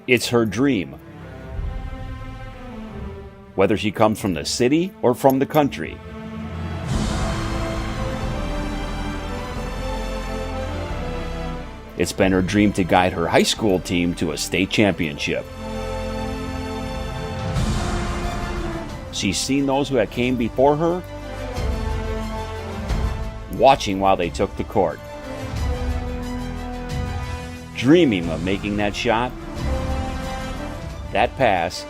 It's her dream. Whether she comes from the city or from the country. It's been her dream to guide her high school team to a state championship. She's seen those who had came before her, watching while they took the court, dreaming of making that shot, that pass,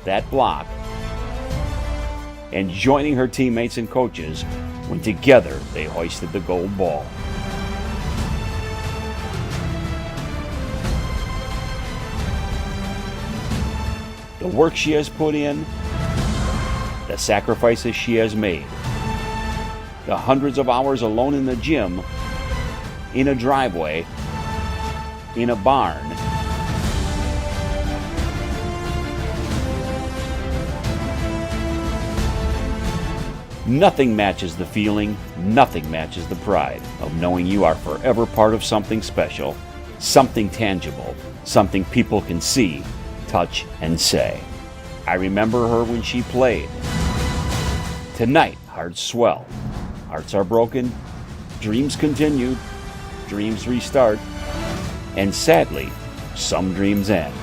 that block, and joining her teammates and coaches when together they hoisted the gold ball. The work she has put in, the sacrifices she has made, the hundreds of hours alone in the gym, in a driveway, in a barn. Nothing matches the feeling, nothing matches the pride of knowing you are forever part of something special, something tangible, something people can see, touch, and say. I remember her when she played. Tonight, hearts swell. Hearts are broken, dreams continue, dreams restart, and sadly, some dreams end.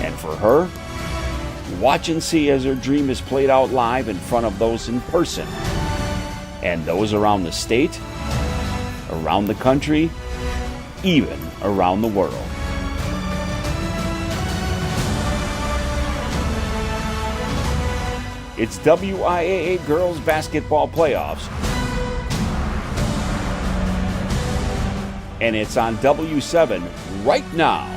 And for her, watch and see as her dream is played out live in front of those in person, and those around the state, around the country, even around the world. It's WIAA Girls Basketball Playoffs, and it's on W7 right now.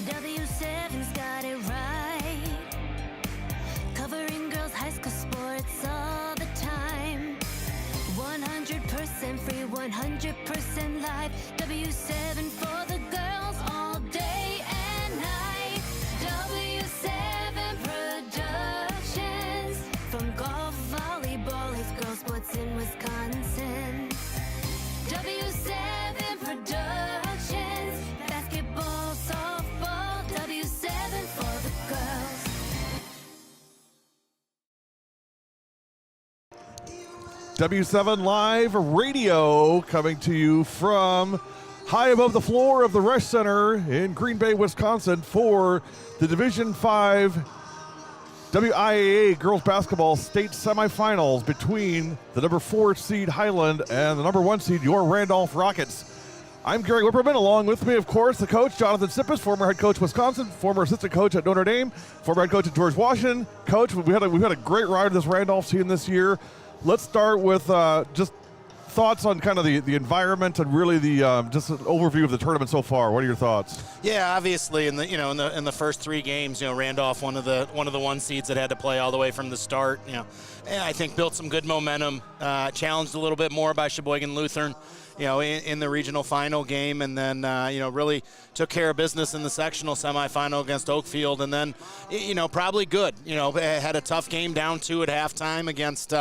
W7's got it right, covering girls' high school sports all the time. 100% free, 100% live. W7 for the girls all day and night. W7 Productions, from golf, volleyball, his girls' sports in Wisconsin. W7 Productions, basketball, softball, W7 for the girls. W7 Live Radio coming to you from high above the floor of the Resch Center in Green Bay, Wisconsin for the Division 5 WIAA Girls Basketball State Semifinals between the number 4 seed Highland and the number 1 seed your Randolph Rockets. I'm Gary Whipperman, along with me, of course, the coach, Jonathan Sippes, former head coach Wisconsin, former assistant coach at Notre Dame, former head coach at George Washington. Coach, we've had a great ride of this Randolph team this year. Let's start with just thoughts on kind of the environment and really the just an overview of the tournament so far. What are your thoughts? Yeah, obviously in the first 3 games, Randolph, one of the 1 seeds that had to play all the way from the start, and I think built some good momentum, challenged a little bit more by Sheboygan Lutheran, in the regional final game, and then really took care of business in the sectional semifinal against Oakfield, and then probably good, had a tough game, down 2 at halftime against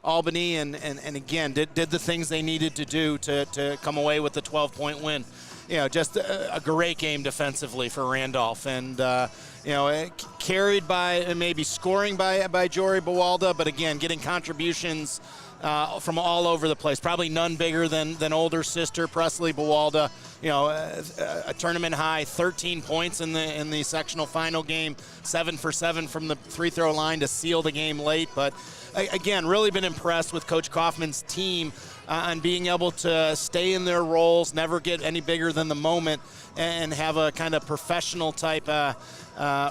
Albany, and again did the things they needed to do to come away with the 12-point win. Just a great game defensively for Randolph, and carried by maybe scoring by Jory Bawalda, but again getting contributions from all over the place. Probably none bigger than older sister Presley Buwalda. A tournament high 13 points in the sectional final game, 7 for 7 from the free throw line to seal the game late. But again, really been impressed with Coach Kaufman's team on being able to stay in their roles, never get any bigger than the moment, and have a kind of professional type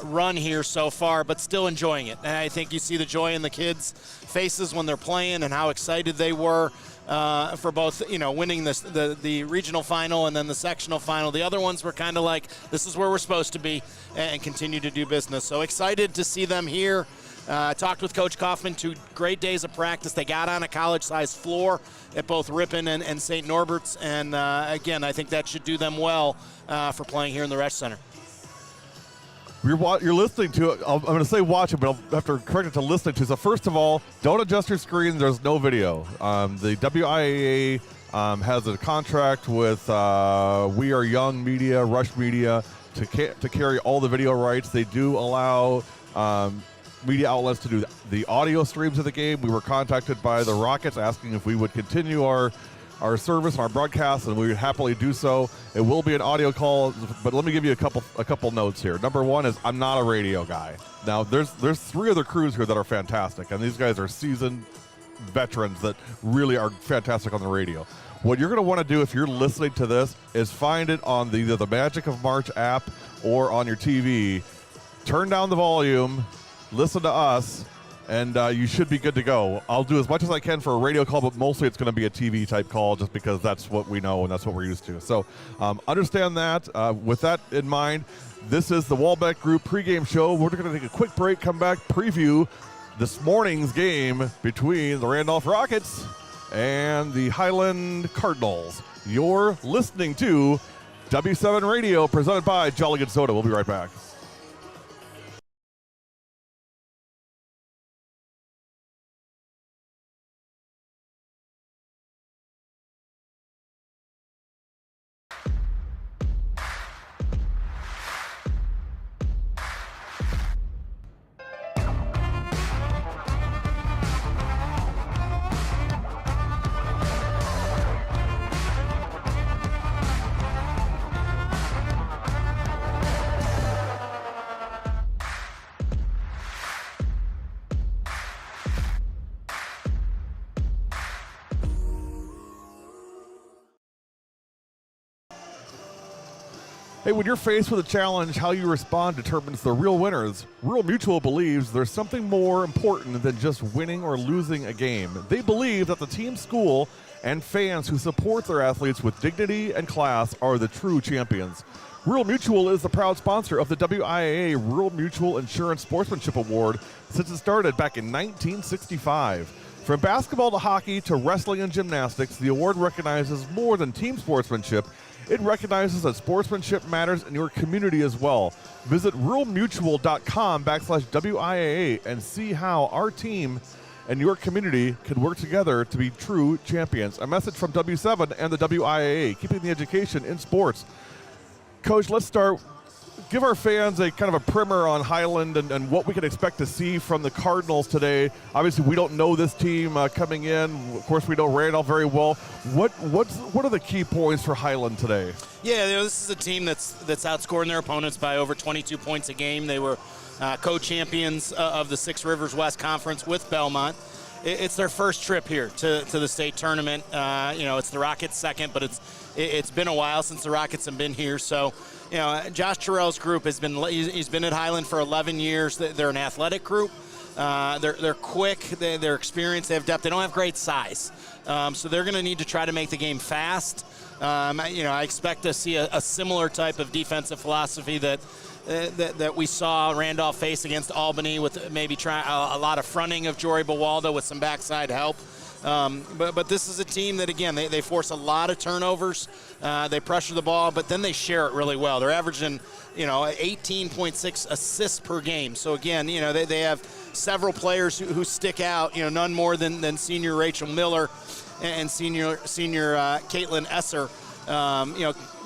run here so far, but still enjoying it. And I think you see the joy in the kids' faces when they're playing and how excited they were for both, winning the regional final and then the sectional final. The other ones were kind of like, this is where we're supposed to be, and continue to do business. So excited to see them here. Talked with Coach Kaufman, 2 great days of practice. They got on a college-sized floor at both Ripon and St. Norbert's, and again, I think that should do them well for playing here in the Resch Center. You're listening to it. I'm going to say watch it, but I'll have to correct it to listening to. So first of all, don't adjust your screen. There's no video. The WIAA has a contract with We Are Young Media, Rush Media, to carry all the video rights. They do allow media outlets to do the audio streams of the game. We were contacted by the Rockets asking if we would continue our service, our broadcast, and we would happily do so. It will be an audio call, but let me give you a couple notes here. Number one is I'm not a radio guy. Now there's 3 other crews here that are fantastic, and these guys are seasoned veterans that really are fantastic on the radio. What you're going to want to do if you're listening to this is find it on either the Magic of March app or on your TV. Turn down the volume, listen to us, and you should be good to go. I'll do as much as I can for a radio call, but mostly it's going to be a TV type call just because that's what we know and that's what we're used to. So understand that. With that in mind, this is the Walbeck Group pregame show. We're going to take a quick break, come back, preview this morning's game between the Randolph Rockets and the Highland Cardinals. You're listening to W7 Radio presented by Jolly Good Soda. We'll be right back. Hey, when you're faced with a challenge, how you respond determines the real winners. Rural Mutual believes there's something more important than just winning or losing a game. They believe that the team, school, and fans who support their athletes with dignity and class are the true champions. Rural Mutual is the proud sponsor of the WIAA Rural Mutual Insurance Sportsmanship Award since it started back in 1965. From basketball to hockey to wrestling and gymnastics, the award recognizes more than team sportsmanship. It recognizes that sportsmanship matters in your community as well. Visit ruralmutual.com/WIAA and see how our team and your community can work together to be true champions. A message from W7 and the WIAA, keeping the education in sports. Coach, let's start. Give our fans a kind of a primer on Highland and what we can expect to see from the Cardinals today. Obviously, we don't know this team coming in. Of course, we know Randolph very well. What are the key points for Highland today? Yeah, this is a team that's outscoring their opponents by over 22 points a game. They were co-champions of the Six Rivers West Conference with Belmont. It's their first trip here to the state tournament. It's the Rockets' second, but it's been a while since the Rockets have been here. So, Josh Terrell's group he's been at Highland for 11 years. They're an athletic group. They're quick. They're experienced. They have depth. They don't have great size. So they're going to need to try to make the game fast. I expect to see a similar type of defensive philosophy that we saw Randolph face against Albany, with maybe a lot of fronting of Jory Buwalda with some backside help. But this is a team that, again, they force a lot of turnovers. They pressure the ball, but then they share it really well. They're averaging, 18.6 assists per game. So, again, they have several players who stick out, none more than senior Rachel Miller and senior Caitlin Esser.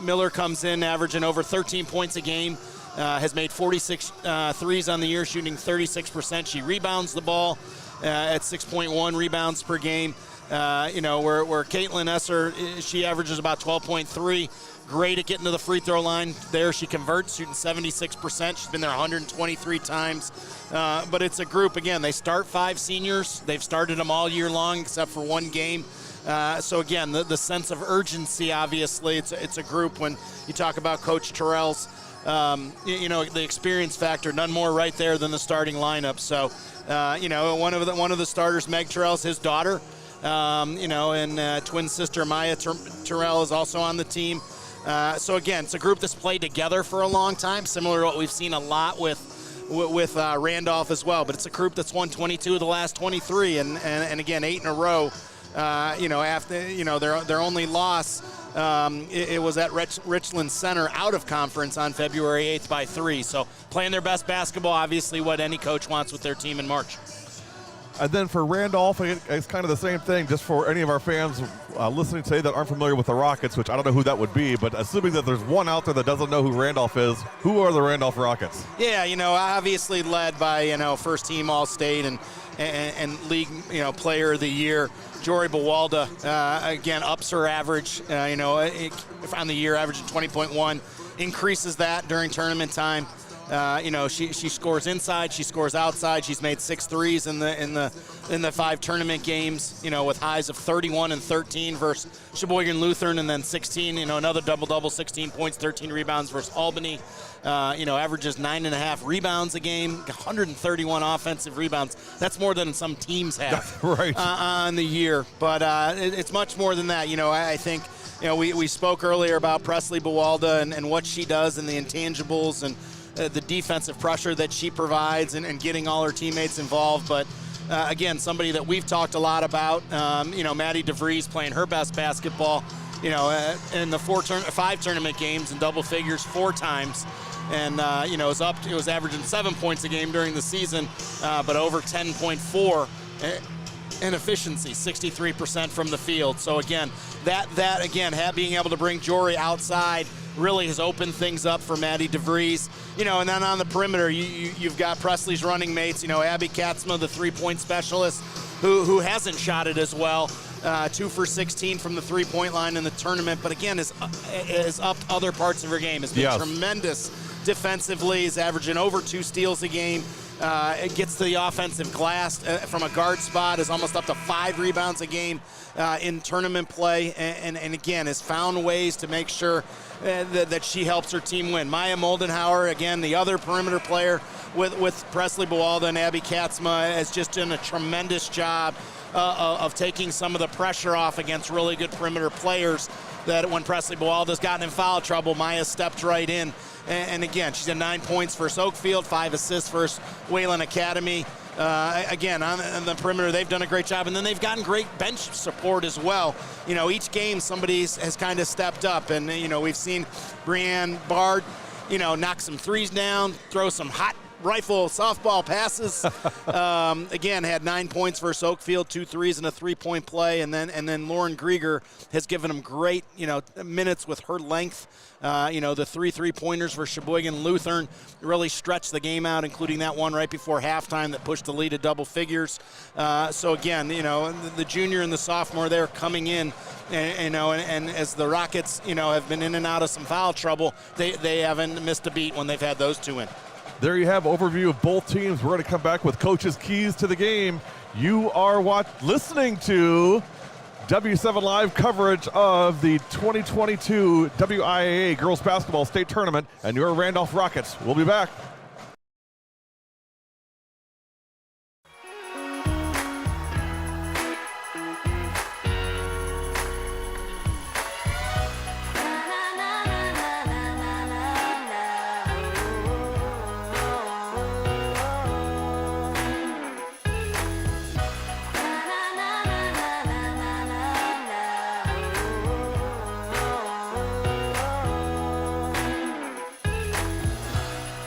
Miller comes in averaging over 13 points a game. Has made 46 threes on the year, shooting 36%. She rebounds the ball at 6.1 rebounds per game. Where Caitlin Esser, she averages about 12.3. Great at getting to the free throw line. There she converts, shooting 76%. She's been there 123 times. But it's a group, again, they start 5 seniors. They've started them all year long except for one game. So again, the sense of urgency, obviously, it's a group. When you talk about Coach Terrell's, the experience factor, none more right there than the starting lineup. So, one of the starters, Meg Terrell's his daughter, and twin sister Maya Terrell is also on the team. So again, it's a group that's played together for a long time, similar to what we've seen a lot with Randolph as well. But it's a group that's won 22 of the last 23, and again 8 in a row. After their only loss, it was at Richland Center out of conference on February 8th by 3. So playing their best basketball, obviously what any coach wants with their team in March. And then for Randolph, it's kind of the same thing, just for any of our fans listening today that aren't familiar with the Rockets, which I don't know who that would be, but assuming that there's one out there that doesn't know who Randolph is, who are the Randolph Rockets? Yeah, obviously led by, first team All-State and league, player of the year. Jory Bawalda, again, ups her average, on the year, averaging 20.1, increases that during tournament time. She scores inside, she scores outside. She's made 6 threes in the 5 tournament games, with highs of 31 and 13 versus Sheboygan Lutheran, and then 16, another double-double, 16 points, 13 rebounds versus Albany. Averages 9.5 rebounds a game, 131 offensive rebounds. That's more than some teams have right. On the year. But it's much more than that. I think, we spoke earlier about Presley Bawalda and what she does and the intangibles and the defensive pressure that she provides and getting all her teammates involved. But again, somebody that we've talked a lot about, Maddie DeVries playing her best basketball, in the 5 tournament games in double figures 4 times. And, it was averaging 7 points a game during the season, but over 10.4 in efficiency, 63% from the field. So again, being able to bring Jory outside really has opened things up for Maddie DeVries. And then on the perimeter, you've got Presley's running mates, Abby Katzma, the 3-point specialist, who hasn't shot it as well. 2 for 16 from the 3-point line in the tournament, but again, is upped other parts of her game. Has been tremendous defensively, is averaging over 2 steals a game. It gets to the offensive glass from a guard spot, is almost up to 5 rebounds a game in tournament play, and again, has found ways to make sure that she helps her team win. Maya Moldenhauer, again, the other perimeter player with Presley Bawalda and Abby Katzma, has just done a tremendous job of taking some of the pressure off against really good perimeter players, that when Presley Bawalda's gotten in foul trouble, Maya stepped right in. And again, she's had 9 points versus Oakfield, 5 assists versus Wayland Academy. Again, on the perimeter, they've done a great job. And then they've gotten great bench support as well. Each game somebody has kind of stepped up. And, we've seen Brianne Bard, knock some threes down, throw some hot rifle softball passes. Again, had 9 points versus Oakfield, 2 threes and a 3-point play. And then Lauren Grieger has given them great, minutes with her length. The 3 3-pointers for Sheboygan Lutheran really stretched the game out, including that one right before halftime that pushed the lead to double figures. So again, the junior and the sophomore there coming in, and as the Rockets, have been in and out of some foul trouble, they haven't missed a beat when they've had those 2 in. There you have overview of both teams. We're going to come back with Coach's Keys to the Game. You are listening to W7 Live coverage of the 2022 WIAA Girls Basketball State Tournament and your Randolph Rockets. We'll be back.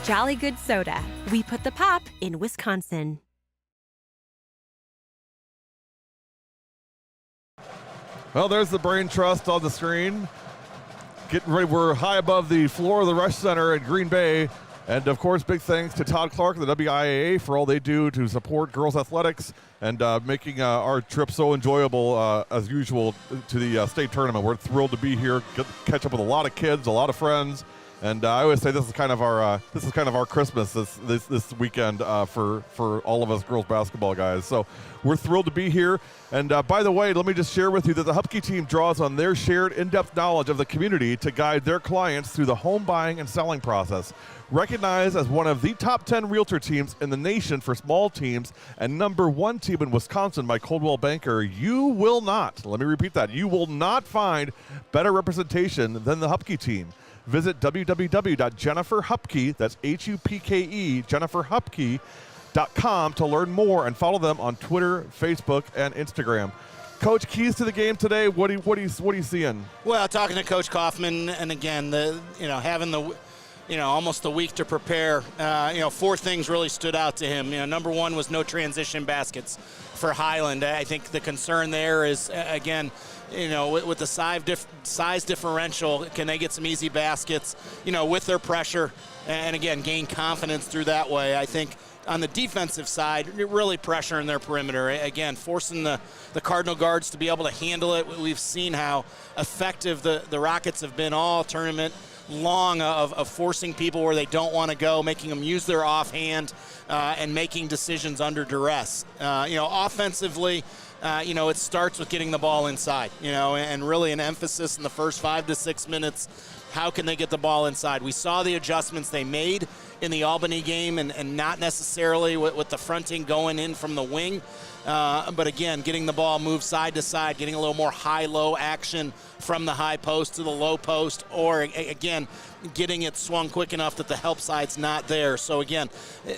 Jolly Good Soda. We put the pop in Wisconsin. Well, there's the Brain Trust on the screen. Getting ready. We're high above the floor of the Rush Center in Green Bay And, of course, big thanks to Todd Clark and the WIAA for all they do to support girls athletics and making our trip so enjoyable as usual to the state tournament. We're thrilled to be here, catch up with a lot of kids, a lot of friends. And I always say this is kind of our Christmas this weekend for all of us girls basketball guys. So we're thrilled to be here. And by the way, let me just share with you that the Hupke team draws on their shared in-depth knowledge of the community to guide their clients through the home buying and selling process. Recognized as one of the top 10 realtor teams in the nation for small teams and #1 team in Wisconsin by Coldwell Banker, you will not, let me repeat that, you will not find better representation than the Hupke team. Visit www.jenniferhupke, that's Hupke, jenniferhupke.com to learn more and follow them on Twitter, Facebook, and Instagram. Coach, keys to the game today, what are you seeing? Well, talking to Coach Kaufman, and again, having the almost a week to prepare. 4 things really stood out to him. #1 was no transition baskets for Highland. I think the concern there is, again, with the size differential, can they get some easy baskets, with their pressure, and again, gain confidence through that way. I think on the defensive side, really pressuring their perimeter. Again, forcing the Cardinal guards to be able to handle it. We've seen how effective the Rockets have been all tournament long of forcing people where they don't want to go, making them use their offhand, and making decisions under duress. Offensively, it starts with getting the ball inside, and really an emphasis in the first 5 to 6 minutes. How can they get the ball inside? We saw the adjustments they made in the Albany game, and not necessarily with the fronting going in from the wing. But again, getting the ball moved side to side, getting a little more high-low action from the high post to the low post, or again, getting it swung quick enough that the help side's not there. So again,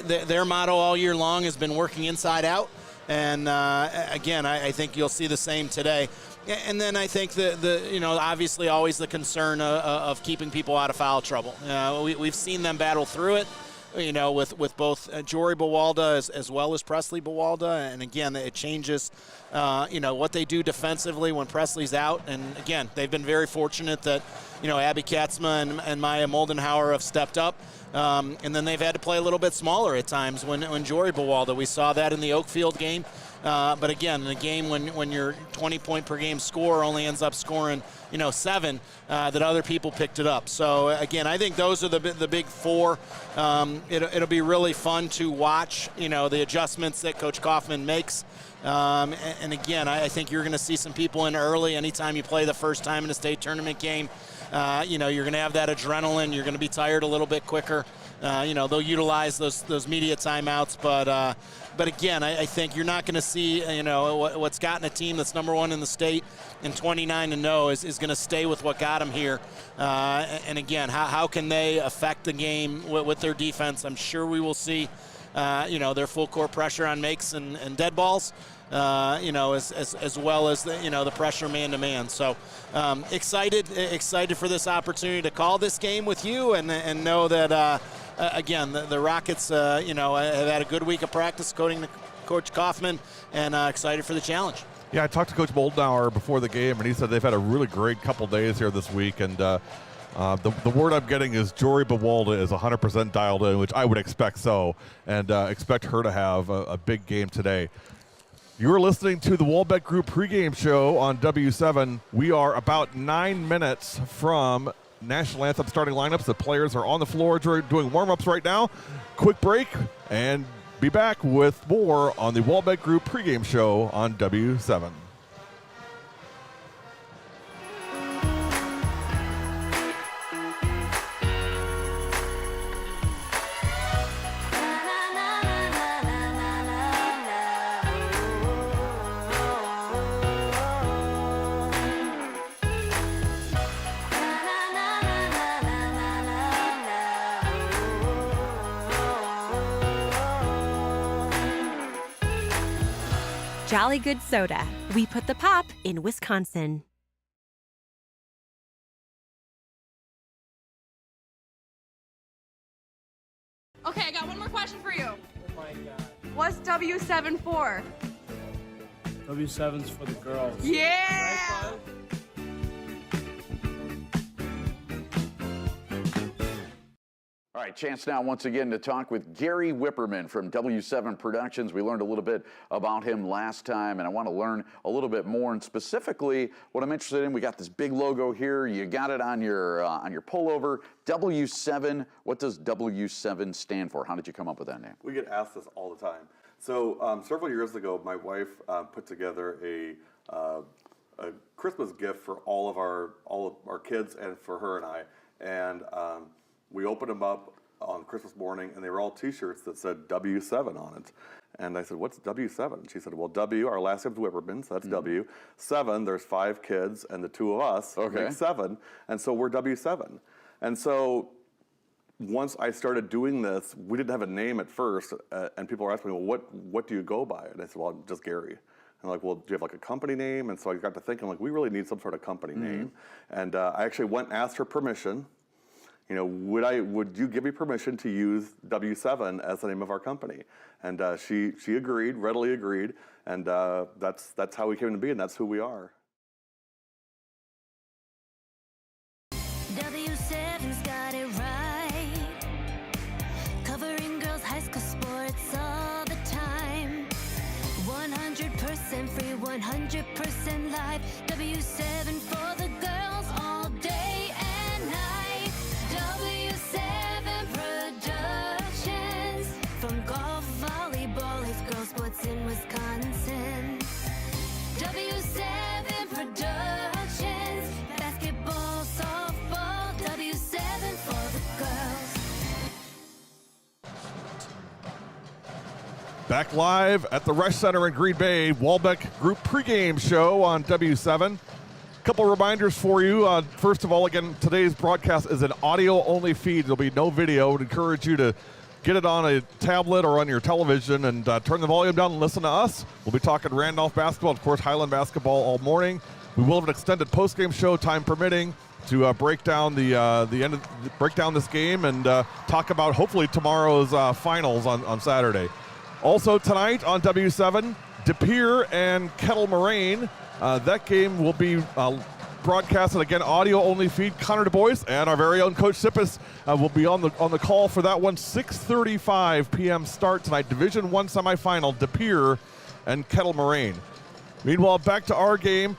their motto all year long has been working inside out. And again, I think you'll see the same today. And then I think obviously always the concern of keeping people out of foul trouble. We've seen them battle through it, with both Jory Bawalda as well as Presley Bawalda. And again, it changes, what they do defensively when Presley's out. And again, they've been very fortunate that, Abby Katzma and Maya Moldenhauer have stepped up. And then they've had to play a little bit smaller at times when Jory Bawalda. We saw that in the Oakfield game. But again, in a game when your 20-point per game scorer only ends up scoring, 7, that other people picked it up. So again, I think those are the big 4. It'll be really fun to watch, the adjustments that Coach Kaufman makes. And again, I think you're going to see some people in early. Anytime you play the first time in a state tournament game, you're going to have that adrenaline. You're going to be tired a little bit quicker. They'll utilize those media timeouts, but again, I think you're not going to see, what's gotten a team that's #1 in the state and 29-0 is going to stay with what got them here. And again, how can they affect the game with their defense? I'm sure we will see, their full court pressure on makes and dead balls. As well as the pressure man-to-man. So excited for this opportunity to call this game with you and know that, again, the Rockets, have had a good week of practice according to Coach Kaufman, and excited for the challenge. Yeah, I talked to Coach Moldenhauer before the game, and he said they've had a really great couple days here this week, and the word I'm getting is Jory Bawalda is 100% dialed in, which I would expect so, and expect her to have a big game today. You're listening to the Wallbeck Group pregame show on W7. We are about 9 minutes from National Anthem starting lineups. The players are on the floor doing warm-ups right now. Quick break, and be back with more on the Wallbeck Group pregame show on W7. Jolly Good Soda. We put the pop in Wisconsin. Okay, I got one more question for you. Oh my God. What's W7 for? W7's for the girls. Yeah! All All right, chance now once again to talk with Gary Whipperman from W7 Productions. We learned a little bit about him last time, and I want to learn a little bit more. And specifically, what I'm interested in, we got this big logo here. You got it on your pullover. W7. What does W7 stand for? How did you come up with that name? We get asked this all the time. So several years ago, my wife put together a Christmas gift for all of our kids and for her and I, and we opened them up on Christmas morning, and they were all T-shirts that said W7 on it. And I said, "What's W7?" She said, "Well, W, our last name's Whipperman, so that's W. 7, there's 5 kids, and the 2 of us make 7, and so we're W7." And so once I started doing this, we didn't have a name at first, and people were asking me, "Well, what do you go by?" And I said, "Well, I'm just Gary." And like, "Well, do you have like a company name?" And so I got to thinking, like, we really need some sort of company name. And I actually went and asked her permission. You know, would you give me permission to use W7 as the name of our company? And she agreed, readily agreed, and that's how we came to be, and that's who we are. W7's got it right. Covering girls' high school sports all the time. 100% free, 100% live. W7 for the girls all day and night. W7 Productions. From golf, volleyball, it's girls' sports in Wisconsin. W7 Productions. Basketball, softball, W7 for the girls. Back live at the Resch Center in Green Bay, Walbeck Group pregame show on W7. Couple reminders for you. First of all, again, today's broadcast is an audio-only feed. There'll be no video. I would encourage you to get it on a tablet or on your television and turn the volume down and listen to us. We'll be talking Randolph basketball, of course, Highland basketball all morning. We will have an extended postgame show, time permitting, to break down break down this game and talk about hopefully tomorrow's finals on Saturday. Also tonight on W7, De Pere and Kettle Moraine. That game will be broadcasted again, audio-only feed. Connor Du Bois and our very own Coach Sippis will be on the call for that one. 6:35 p.m. start tonight. Division I semifinal, De Pere and Kettle Moraine. Meanwhile, back to our game.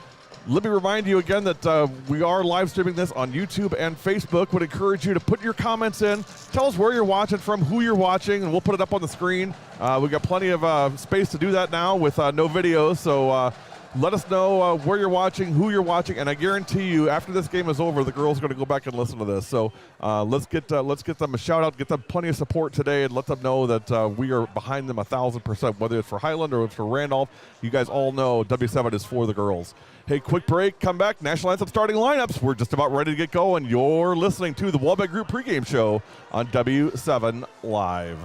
Let me remind you again that we are live streaming this on YouTube and Facebook. Would encourage you to put your comments in. Tell us where you're watching from, who you're watching, and we'll put it up on the screen. We've got plenty of space to do that now with no videos, so let us know where you're watching, who you're watching, and I guarantee you, after this game is over, the girls are going to go back and listen to this. So let's get them a shout out, get them plenty of support today, and let them know that we are behind them 1,000%, whether it's for Highland or it's for Randolph. You guys all know W7 is for the girls. Hey, quick break, come back. National Anthem starting lineups. We're just about ready to get going. You're listening to the Walbeck Group pregame show on W7 Live.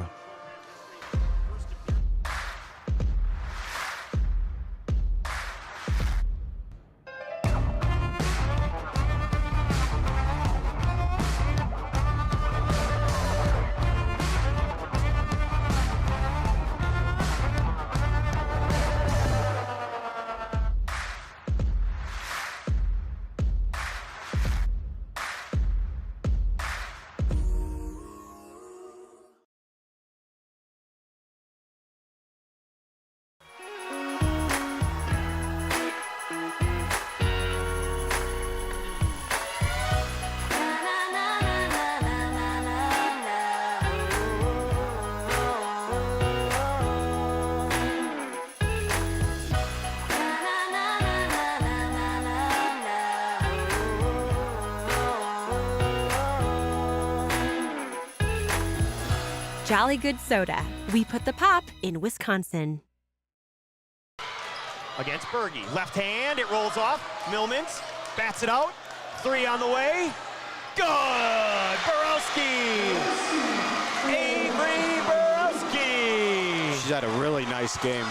Jolly Good Soda. We put the pop in Wisconsin. Against Berge. Left hand, it rolls off. Millmans bats it out. 3 on the way. Good! Borowski! Avery Borowski! She's had a really nice game.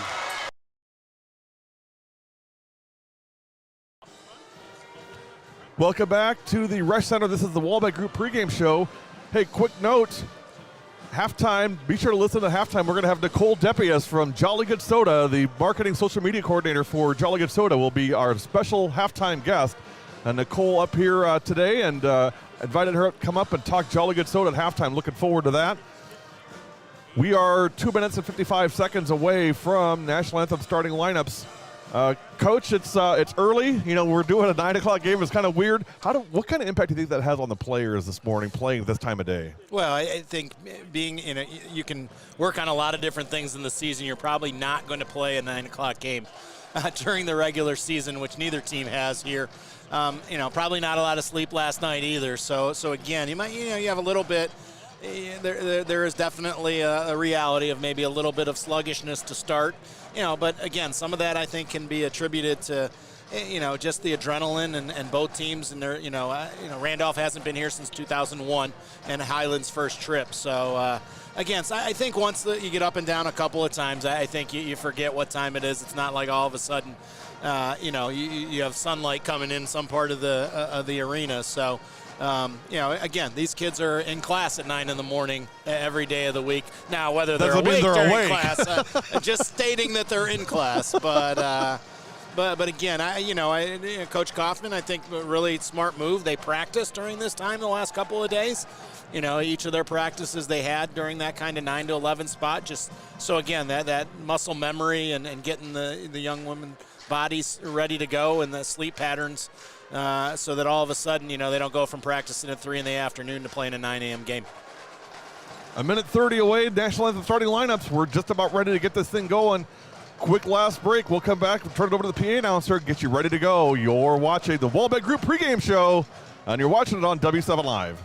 Welcome back to the Resch Center. This is the Walbeck Group pregame show. Hey, quick note. Halftime, be sure to listen to halftime. We're going to have Nicole Depias from Jolly Good Soda, the marketing social media coordinator for Jolly Good Soda, will be our special halftime guest. Nicole up here today, and invited her to come up and talk Jolly Good Soda at halftime. Looking forward to that. We are 2 minutes and 55 seconds away from National Anthem starting lineups. Coach, it's early. You know, we're doing a 9 o'clock game. It's kind of weird. What kind of impact do you think that has on the players this morning playing this time of day? Well, I think being you can work on a lot of different things in the season. You're probably not going to play a 9 o'clock game during the regular season, which neither team has here. Probably not a lot of sleep last night either. So again, you have a little bit. There is definitely a reality of maybe a little bit of sluggishness to start, but again, some of that I think can be attributed to, just the adrenaline and both teams, and Randolph hasn't been here since 2001 and Highland's first trip. So again, so I think once you get up and down a couple of times, I think you forget what time it is. It's not like all of a sudden, you have sunlight coming in some part of the arena. So. Again, these kids are in class at 9 in the morning every day of the week. Now, whether they're awake during class, just stating that they're in class. But again, Coach Kaufman, I think, a really smart move. They practiced during this time the last couple of days. Each of their practices they had during that kind of 9 to 11 spot. Just so again, that muscle memory and getting the young women bodies ready to go and the sleep patterns. So that all of a sudden, they don't go from practicing at 3 in the afternoon to playing a 9 a.m. game. A minute 30 away, National Anthem starting lineups. We're just about ready to get this thing going. Quick last break. We'll come back and turn it over to the PA announcer, get you ready to go. You're watching the Wallbed Group pregame show, and you're watching it on W7 Live.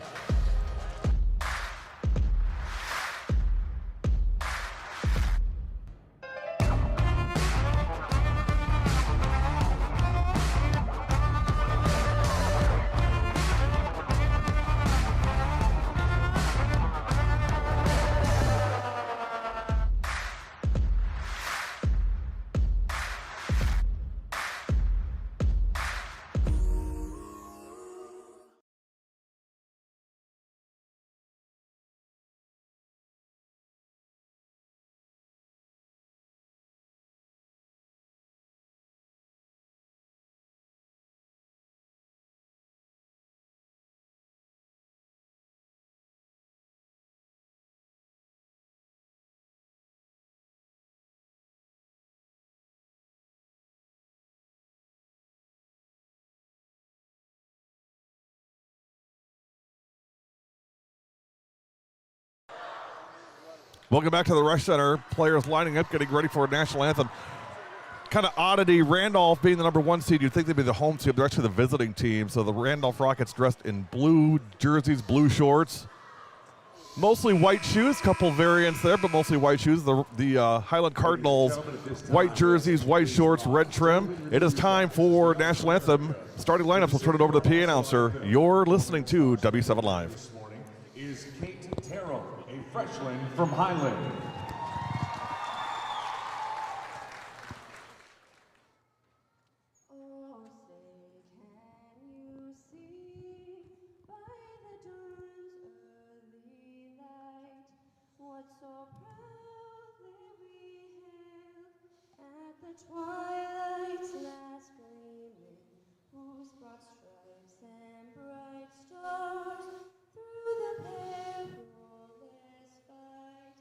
Welcome back to the Rush Center. Players lining up, getting ready for a national anthem. Kind of oddity, Randolph being the number 1 seed, you'd think they'd be the home team. They're actually the visiting team. So the Randolph Rockets dressed in blue jerseys, blue shorts. Mostly white shoes, couple variants there, but mostly white shoes. The Highland Cardinals, white jerseys, white shorts, red trim. It is time for national anthem. Starting lineups, we'll turn it over to the PA announcer. You're listening to W7 Live. This morning is Kate Terrell, a freshman from Highland. Twilight's last gleaming, whose broad stripes and bright stars through the perilous fight,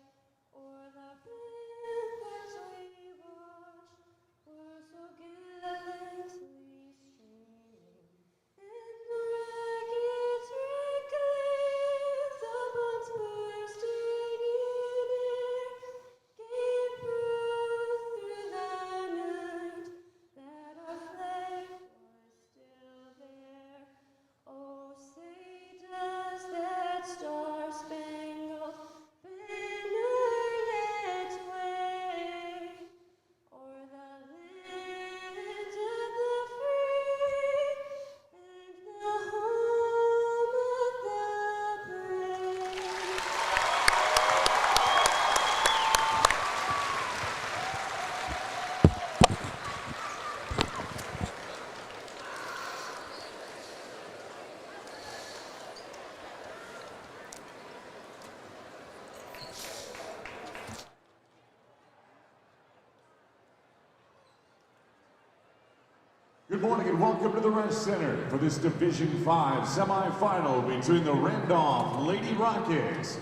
o'er the ramparts we watched, were so gallantly streaming, and the ragged trickling, the bombs bursting in air, gave proof through the night. Good morning and welcome to the Rest Center for this Division 5 semifinal between the Randolph Lady Rockets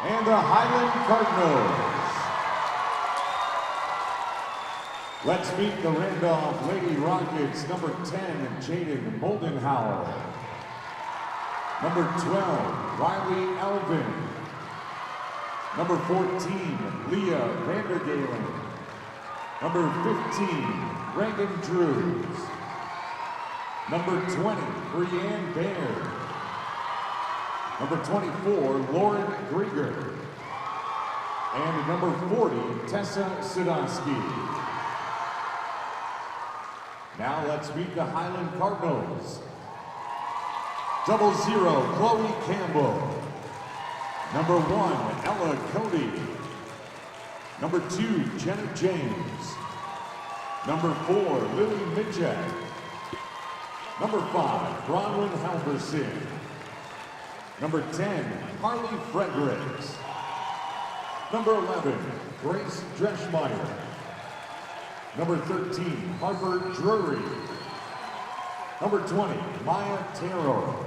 and the Highland Cardinals. Let's meet the Randolph Lady Rockets, number 10, Jaden Moldenhauer. Number 12, Riley Elvin. Number 14, Leah Vandergalen. Number 15, Reagan Drews. Number 20, Brianne Baird. Number 24, Lauren Grieger. And number 40, Tessa Sadowski. Now let's meet the Highland Cardinals. 00, Chloe Campbell. Number 1, Ella Cody. Number 2, Jenna James. Number 4, Lily Mitchell. Number 5, Bronwyn Halverson. Number 10, Harley Fredericks. Number 11, Grace Dreschmeyer. Number 13, Harper Drury. Number 20, Maya Taro.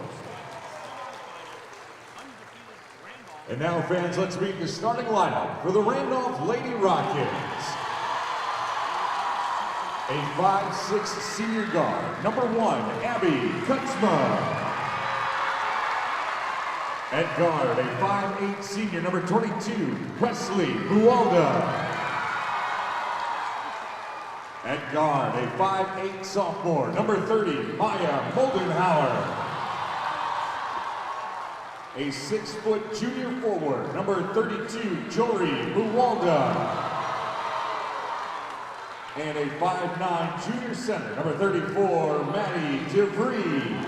And now, fans, let's meet the starting lineup for the Randolph Lady Rockets. A 5'6" senior guard, number 1, Abby Kutzma. At guard, a 5'8" senior, number 22, Wesley Bualda. At guard, a 5'8" sophomore, number 30, Maya Moldenhauer. A 6-foot junior forward, number 32, Jory Buwalda. And a 5'9" junior center, number 34, Maddie DeVries.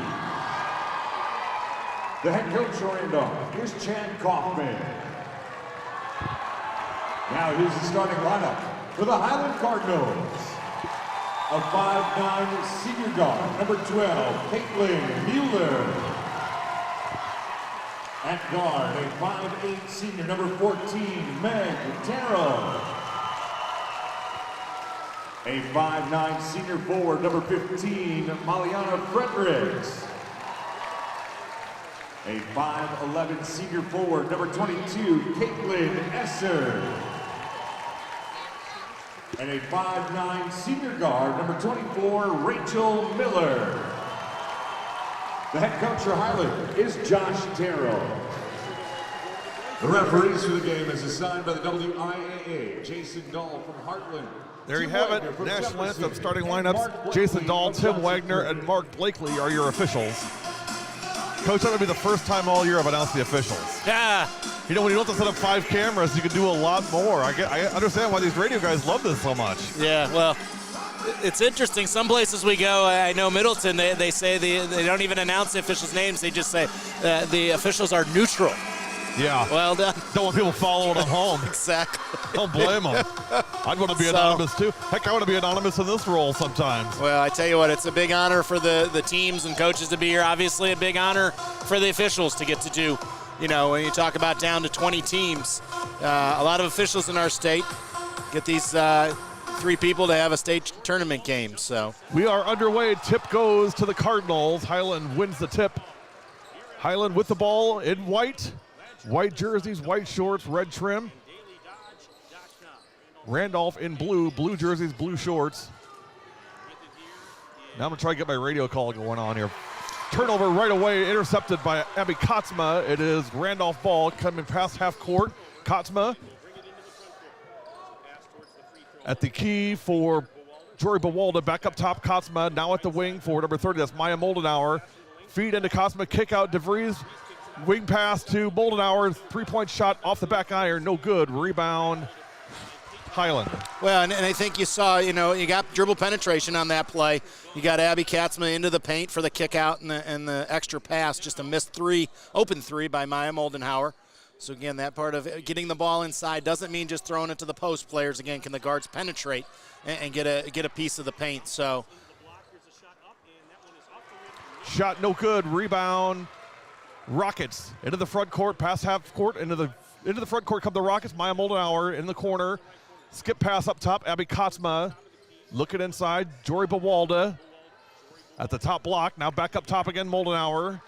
The head coach for Randolph is Chad Kaufman. Now here's the starting lineup for the Highland Cardinals. A 5'9" senior guard, number 12, Caitlin Mueller. At guard, a 5'8" senior, number 14, Meg Terrell. A 5'9" senior forward, number 15, Maliana Fredericks. A 5'11" senior forward, number 22, Caitlin Esser. And a 5'9" senior guard, number 24, Rachel Miller. The head coach for Highland is Josh Terrell. The referees for the game is assigned by the WIAA, Jason Dahl from Heartland. There you have it, national anthem starting lineups. Jason Dahl, Tim Wagner, and Mark Blakely are your officials. Coach, that'll be the first time all year I've announced the officials. Yeah. You know, when you don't have to set up 5 cameras, you can do a lot more. I understand why these radio guys love this so much. Yeah, well, it's interesting. Some places we go, I know Middleton, they say they don't even announce the officials' names. They just say the officials are neutral. Yeah. Well done. Don't want people following them home. Exactly. Don't blame them. I'd want to be anonymous too. Heck, I want to be anonymous in this role sometimes. Well, I tell you what, it's a big honor for the teams and coaches to be here. Obviously, a big honor for the officials to get to do. You know, when you talk about down to 20 teams, a lot of officials in our state get these 3 people to have a state tournament game. So we are underway. Tip goes to the Cardinals. Highland wins the tip. Highland with the ball in white. White jerseys, white shorts, red trim. Randolph in blue, blue jerseys, blue shorts. Now I'm going to try to get my radio call going on here. Turnover right away, intercepted by Abby Kotzma. It is Randolph ball coming past half court. Kotzma at the key for Jory Bawalda. Back up top, Kotzma. Now at the wing for number 30, that's Maya Moldenhauer. Feed into Kotzma, kick out DeVries. Wing pass to Moldenhauer, 3-point shot off the back iron, no good. Rebound, Highland. Well, and I think you saw, you got dribble penetration on that play. You got Abby Katzma into the paint for the kick out and the extra pass, just a missed open three by Maya Moldenhauer. So again, that part of getting the ball inside doesn't mean just throwing it to the post players. Again, can the guards penetrate and get a piece of the paint? So shot no good. Rebound, Rockets into the front court, past half court, into the front court come the Rockets. Maya Moldenhauer in the corner. Skip pass up top, Abby Kotzma looking inside. Jory Bawalda at the top block. Now back up top again, Moldenauer.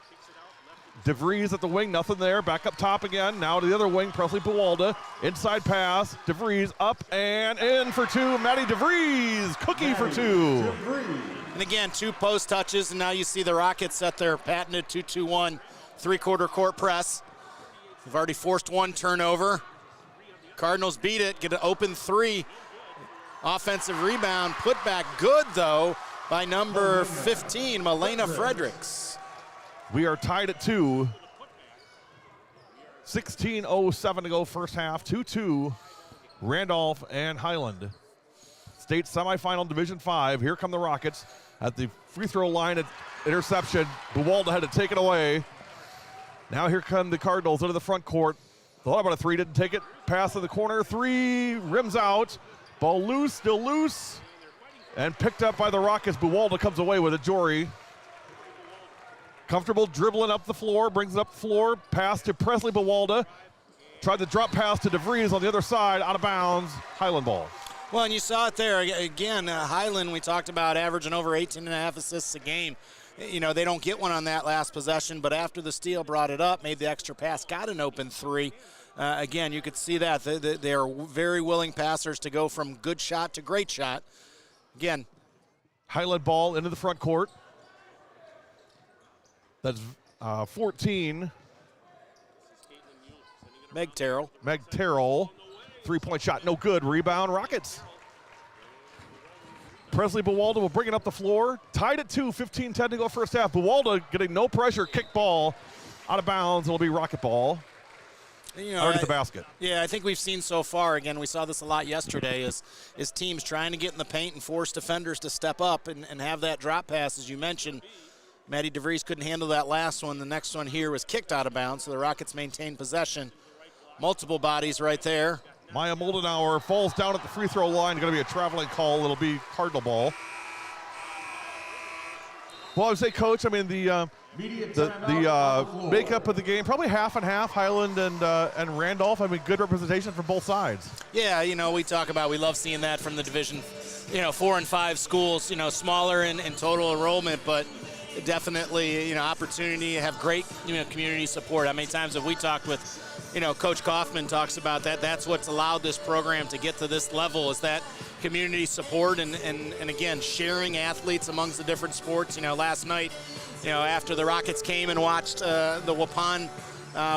DeVries at the wing, nothing there. Back up top again. Now to the other wing, Presley Buwalda. Inside pass. DeVries up and in for two. Maddie DeVries, cookie for two. And again, 2 post touches, and now you see the Rockets set their patented 2-2-1 three-quarter court press. They've already forced 1 turnover. Cardinals beat it, get an open 3. Offensive rebound, put back good though by number 15, Milena Fredericks. We are tied at 2. 16:07 to go first half. 2-2, Randolph and Highland. State semifinal Division 5. Here come the Rockets at the free throw line at interception. Buwalda had to take it away. Now here come the Cardinals into the front court. Thought about a 3, didn't take it. Pass in the corner, 3, rims out. Ball loose, still loose. And picked up by the Rockets. Buwalda comes away with it, Jory. Comfortable dribbling up the floor, brings it up the floor. Pass to Presley Buwalda. Tried the drop pass to DeVries on the other side, out of bounds. Highland ball. Well, and you saw it there. Again, Highland, we talked about averaging over 18.5 assists a game. You know, they don't get one on that last possession, but after the steal brought it up, made the extra pass, got an open 3. Again, you could see that. They are very willing passers to go from good shot to great shot. Again. Highland ball into the front court. That's 14. Meg Terrell. Meg Terrell. 3-point shot, no good. Rebound, Rockets. Presley Buwalda will bring it up the floor. Tied at 2, 15-10 to go first half. Buwalda getting no pressure, kick ball out of bounds. It'll be Rocket ball. You know, at the basket. Yeah, I think we've seen so far, again, we saw this a lot yesterday, is teams trying to get in the paint and force defenders to step up and have that drop pass, as you mentioned. Maddie DeVries couldn't handle that last one. The next one here was kicked out of bounds, so the Rockets maintained possession. Multiple bodies right there. Maya Moldenauer falls down at the free throw line. Going to be a traveling call. It'll be Cardinal ball. Well, I would say, Coach, I mean, the makeup of the game, probably half and half, Highland and Randolph. I mean, good representation from both sides. Yeah, you know, we love seeing that from the Division, 4 and 5 schools, smaller in total enrollment, but definitely, opportunity to have great, community support. How many times have we talked with, Coach Kaufman talks about that. That's what's allowed this program to get to this level, is that community support and again, sharing athletes amongst the different sports. Last night, after the Rockets came and watched the Waupun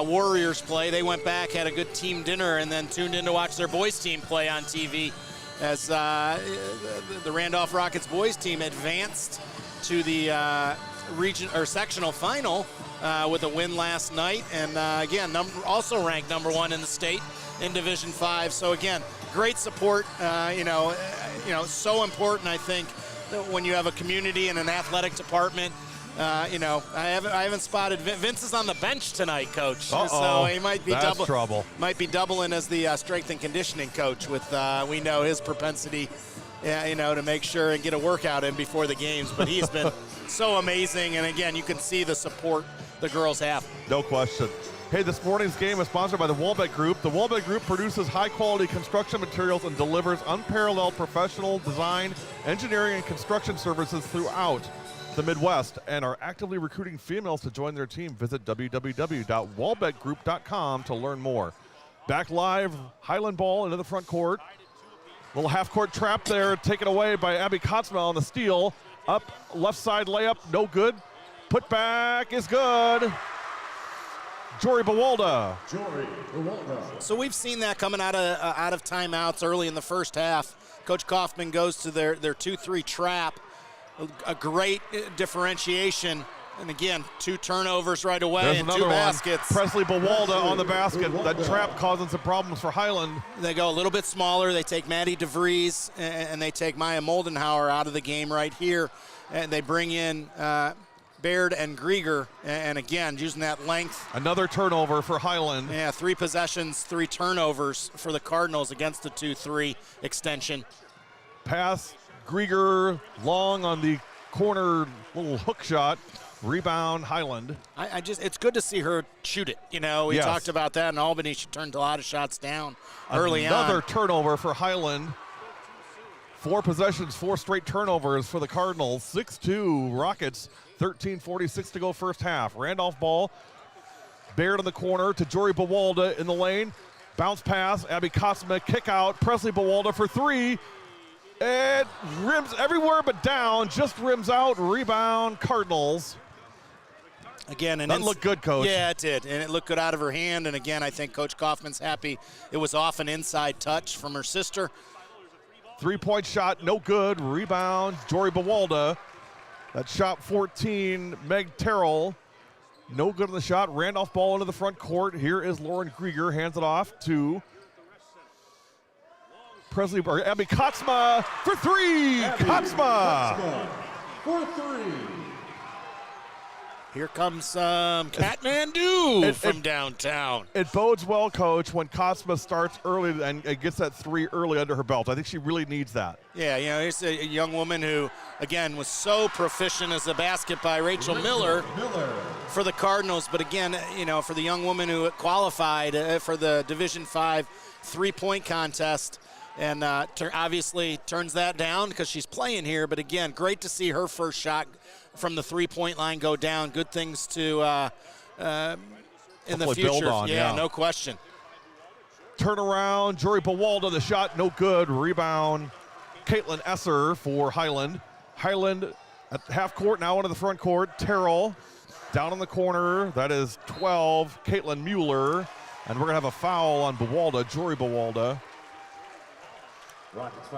Warriors play, they went back, had a good team dinner, and then tuned in to watch their boys team play on TV as the Randolph Rockets boys team advanced to the region or sectional final with a win last night, and again, also ranked number 1 in the state in Division 5. So again, great support. So important, I think, that when you have a community and an athletic department. I haven't spotted Vince is on the bench tonight, Coach. So he might be might be doubling as the strength and conditioning coach. With we know his propensity, to make sure and get a workout in before the games. But he's been so amazing, and again, you can see the support the girls have. No question. Hey, this morning's game is sponsored by the Walbeck Group. The Walbeck Group produces high-quality construction materials and delivers unparalleled professional design, engineering, and construction services throughout the Midwest, and are actively recruiting females to join their team. Visit www.walbeckgroup.com to learn more. Back live, Highland ball into the front court. Little half-court trap there, taken away by Abby Kotzma on the steal. Up, left side layup, no good. Put back is good. Jory Buwalda. So we've seen that coming out of timeouts early in the first half. Coach Kaufman goes to their 2-3 trap. A great differentiation. And again, 2 turnovers right away. There's and another 2 baskets. Presley Buwalda on the basket. That trap causing some problems for Highland. They go a little bit smaller. They take Maddie DeVries and they take Maya Moldenauer out of the game right here. And they bring in Baird and Grieger, and again, using that length. Another turnover for Highland. Yeah, 3 possessions, 3 turnovers for the Cardinals against the 2-3 extension. Pass, Grieger long on the corner, little hook shot. Rebound, Highland. It's good to see her shoot it. We talked about that in Albany. She turned a lot of shots down early on. Another turnover for Highland. 4 possessions, 4 straight turnovers for the Cardinals. 6-2 Rockets, 13:46 to go first half. Randolph ball, Baird in the corner to Jory Bawalda in the lane. Bounce pass, Abby Kotzma, kick out, Presley Bawalda for 3. It rims everywhere but down, just rims out, rebound, Cardinals. Again, that looked good, Coach. Yeah, it did, and it looked good out of her hand. And again, I think Coach Kaufman's happy. It was off an inside touch from her sister. 3-point shot, no good. Rebound, Jory Bawalda. That shot 14, Meg Terrell. No good on the shot. Randolph ball into the front court. Here is Lauren Krieger, hands it off to Presley, or Abby Kotzma for 3. Kotzma for 3. Here comes Kathmandu from downtown. It bodes well, Coach, when Kotzma starts early and gets that 3 early under her belt. I think she really needs that. Yeah, you know, here's a young woman who, again, was so proficient as a basket by Rachel Miller for the Cardinals. But again, you know, for the young woman who qualified for the Division V 3-point contest, and obviously turns that down because she's playing here. But again, great to see her first shot from the 3-point line go down. Good things to in the future. Build on, yeah, no question. Turnaround, Jory Bawalda, the shot no good. Rebound, Caitlin Esser for Highland. Highland at half court, now into the front court. Terrell down in the corner. That is 12, Caitlin Mueller. And we're going to have a foul on Bawalda, Jory Bawalda.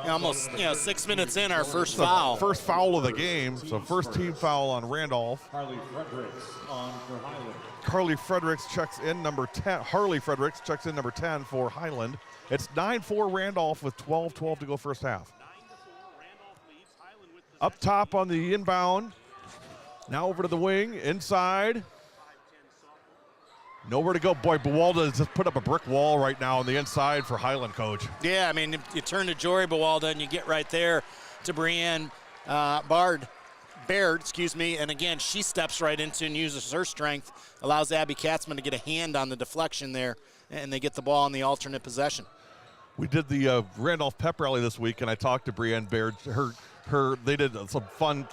Almost, 6 minutes in, our first foul. First foul of the game, so first team foul on Randolph. Harley Fredericks on for Highland. Harley Fredericks checks in number 10. Harley Fredericks checks in number 10 for Highland. It's 9-4 Randolph with 12-12 to go first half. Up top on the inbound. Now over to the wing, inside. Nowhere to go. Boy, Bawalda has just put up a brick wall right now on the inside for Highland, Coach. Yeah, I mean, you turn to Jory Bawalda and you get right there to Brianne Baird, and again, she steps right into and uses her strength, allows Abby Katzman to get a hand on the deflection there, and they get the ball on the alternate possession. We did the Randolph pep rally this week, and I talked to Brianne Baird. They did some fun,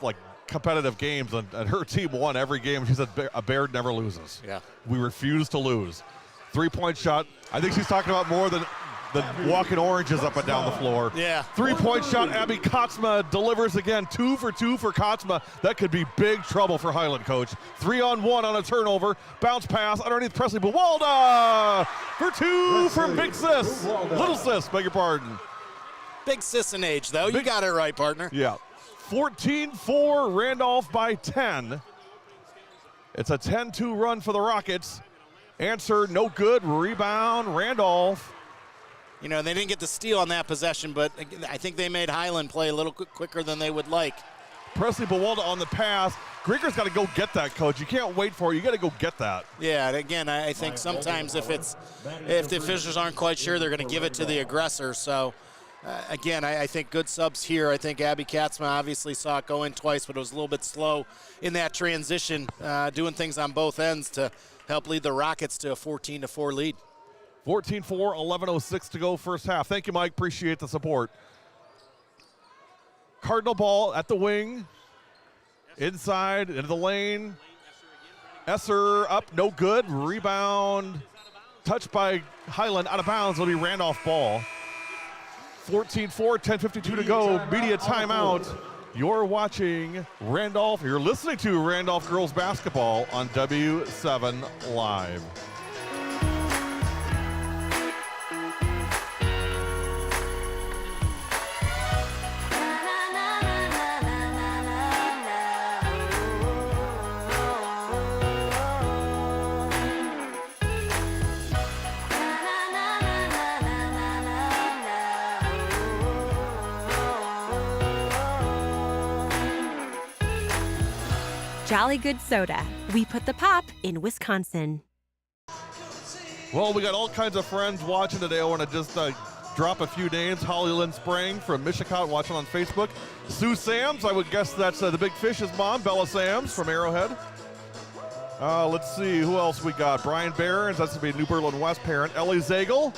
competitive games, and her team won every game. She said a Baird never loses. Yeah. We refuse to lose. 3-point shot. I think she's talking about more than walking oranges up and down the floor. Yeah. 3-point shot. Abby Kotzma delivers again. 2 for 2 for Kotzma. That could be big trouble for Highland, Coach. 3-on-1 on a turnover. Bounce pass underneath Presley Bawalda for 2 from Big Sis. Little Sis, beg your pardon. Big sis in age, though. You got it right, partner. Yeah. 14-4, Randolph by 10. It's a 10-2 run for the Rockets. Answer, no good. Rebound, Randolph. You know, they didn't get the steal on that possession, but I think they made Highland play a little quicker than they would like. Presley Bawalda on the pass. Grieger's got to go get that, Coach. You can't wait for it. You got to go get that. Yeah, and again, I think sometimes if the officials aren't quite sure, they're going to give it to the aggressor. So, again, I think good subs here. I think Abby Katzma obviously saw it go in twice, but it was a little bit slow in that transition, doing things on both ends to help lead the Rockets to a 14-4 lead. 14-4, 11:06 to go first half. Thank you, Mike. Appreciate the support. Cardinal ball at the wing. Inside, into the lane. Esser up, no good. Rebound. Touched by Highland, out of bounds. It'll be Randolph ball. 14-4, 10:52 to go. Media timeout. You're watching Randolph. You're listening to Randolph Girls Basketball on W7 Live. Jolly Good Soda. We put the pop in Wisconsin. Well, we got all kinds of friends watching today. I want to just drop a few names. Holly Lynn Sprang from Michigan watching on Facebook. Sue Sams, I would guess that's the Big Fish's mom. Bella Sams from Arrowhead. Let's see who else we got. Brian Behrens, that's going to be a New Berlin West parent. Ellie Zagel.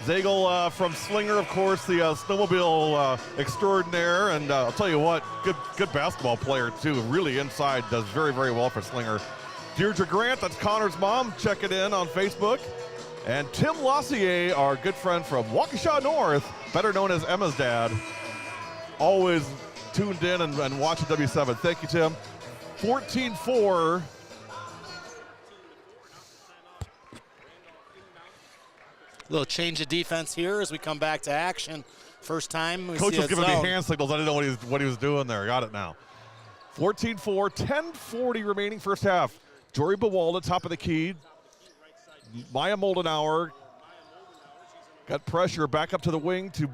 Zagel from Slinger, of course, the snowmobile extraordinaire. And I'll tell you what, good basketball player, too. Really inside, does very, very well for Slinger. Deirdre Grant, that's Connor's mom, checking in on Facebook. And Tim Lossier, our good friend from Waukesha North, better known as Emma's dad, always tuned in and watching W7. Thank you, Tim. 14-4. Little change of defense here as we come back to action. First time we Coach see was giving me zone. hand signals. I didn't know what he was doing there. Got it now. 14-4, 10:40 remaining first half. Jory Bawalda, top of the key. Maya Moldenauer got pressure back up to the wing to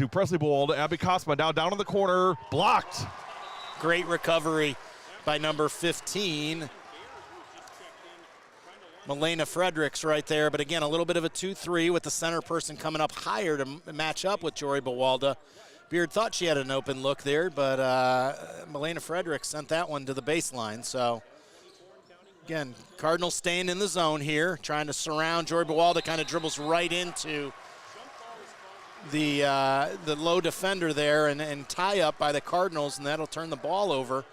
Presley Bawalda. Abby Kosma now down in the corner, blocked. Great recovery by number 15. Milena Fredericks right there, but again, a little bit of a 2-3 with the center person coming up higher to match up with Jory Bawalda. Beard thought she had an open look there, but Milena Fredericks sent that one to the baseline. So, again, Cardinals staying in the zone here, trying to surround Jory Bawalda, kind of dribbles right into the low defender there and tie up by the Cardinals, and that'll turn the ball over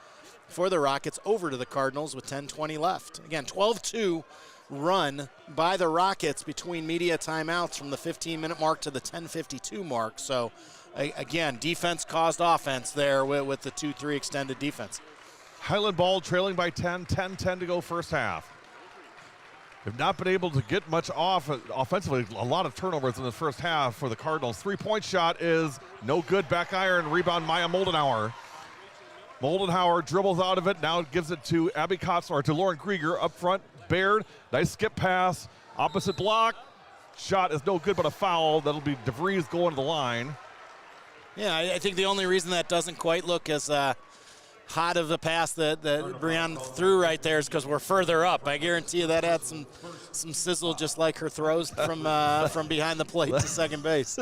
for the Rockets over to the Cardinals with 10:20 left. Again, 12-2 run by the Rockets between media timeouts from the 15-minute mark to the 10:52 mark. So, again, defense caused offense there with the 2-3 extended defense. Highland ball trailing by 10, 10-10 to go first half. Have not been able to get much off offensively. A lot of turnovers in the first half for the Cardinals. Three-point shot is no good. Back iron, rebound Maya Moldenauer. Moldenauer dribbles out of it, now gives it to Abby Kotz, or to Lauren Krieger up front. Baird, nice skip pass, opposite block. Shot is no good, but a foul. That'll be DeVries going to the line. Yeah, I think the only reason that doesn't quite look as hot of a pass that Breanne threw right there is because we're further up. I guarantee you that had some sizzle, just like her throws from behind the plate to second base.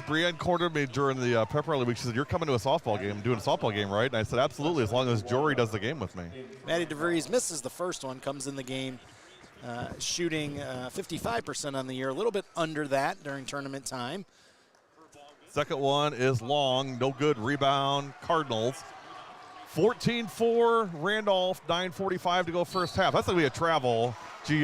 Breanne cornered me during the pep rally week. She said, "You're coming to a softball game, doing a softball game, right?" And I said, "Absolutely, as long as Jory does the game with me." Maddie DeVries misses the first one, comes in the game shooting 55% on the year, a little bit under that during tournament time. Second one is long, no good. Rebound, Cardinals. 14-4, Randolph, 9:45 to go first half. That's going to be a travel. She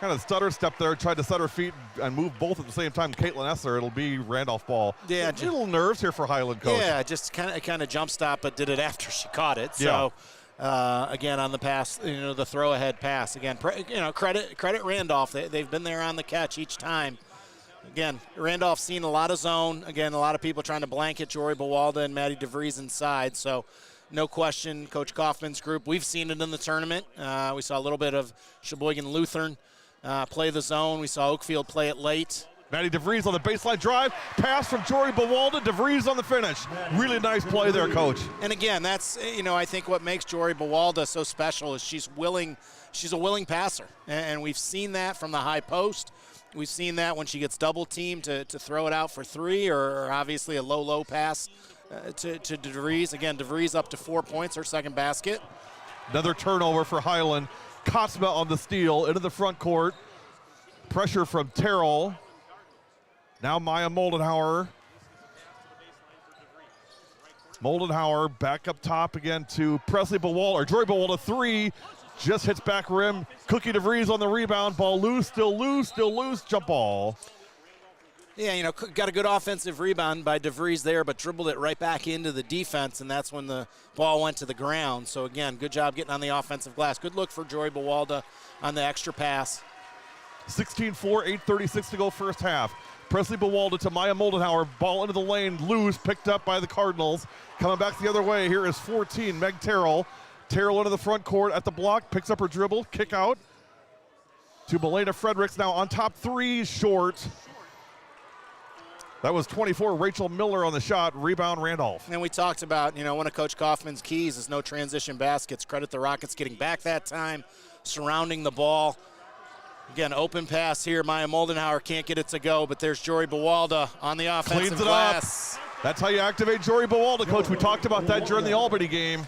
kind of stutter step there, tried to set her feet and move both at the same time. Caitlin Esser, it'll be Randolph ball. Yeah, little nerves here for Highland, coach. Yeah, just kind of jump stop, but did it after she caught it. So again, on the pass, the throw ahead pass. Again, credit Randolph. They've been there on the catch each time. Again, Randolph's seen a lot of zone. Again, a lot of people trying to blanket Jory Bawalda and Maddie DeVries inside. So, no question, Coach Kaufman's group. We've seen it in the tournament. We saw a little bit of Sheboygan Lutheran play the zone. We saw Oakfield play it late. Maddie DeVries on the baseline drive. Pass from Jory Bawalda. DeVries on the finish. Really nice play there, Coach. And again, that's, I think what makes Jory Bawalda so special is she's a willing passer. And we've seen that from the high post. We've seen that when she gets double teamed to throw it out for three, or obviously a low pass to DeVries. Again, DeVries up to 4 points, her second basket. Another turnover for Highland. Kotzma on the steal into the front court. Pressure from Terrell. Now Maya Moldenauer. Moldenauer back up top again to Presley Bawalda, or Jory Bawalda, three. Just hits back rim. Cookie DeVries on the rebound. Ball loose, still loose, jump ball. Yeah, got a good offensive rebound by DeVries there, but dribbled it right back into the defense, and that's when the ball went to the ground. So, again, good job getting on the offensive glass. Good look for Jory Bawalda on the extra pass. 16-4, 8:36 to go first half. Presley Bawalda to Maya Moldenauer. Ball into the lane, loose, picked up by the Cardinals. Coming back the other way, here is 14, Meg Terrell. Terrell into the front court at the block, picks up her dribble, kick out to Milena Fredericks. Now on top, three, short. That was 24, Rachel Miller on the shot. Rebound, Randolph. And we talked about, one of Coach Kaufman's keys is no transition baskets. Credit the Rockets getting back that time, surrounding the ball. Again, open pass here. Maya Moldenauer can't get it to go, but there's Jory Bawalda on the offensive Cleans it glass. up. That's how you activate Jory Bawalda, Coach. We talked about that during the Albany game.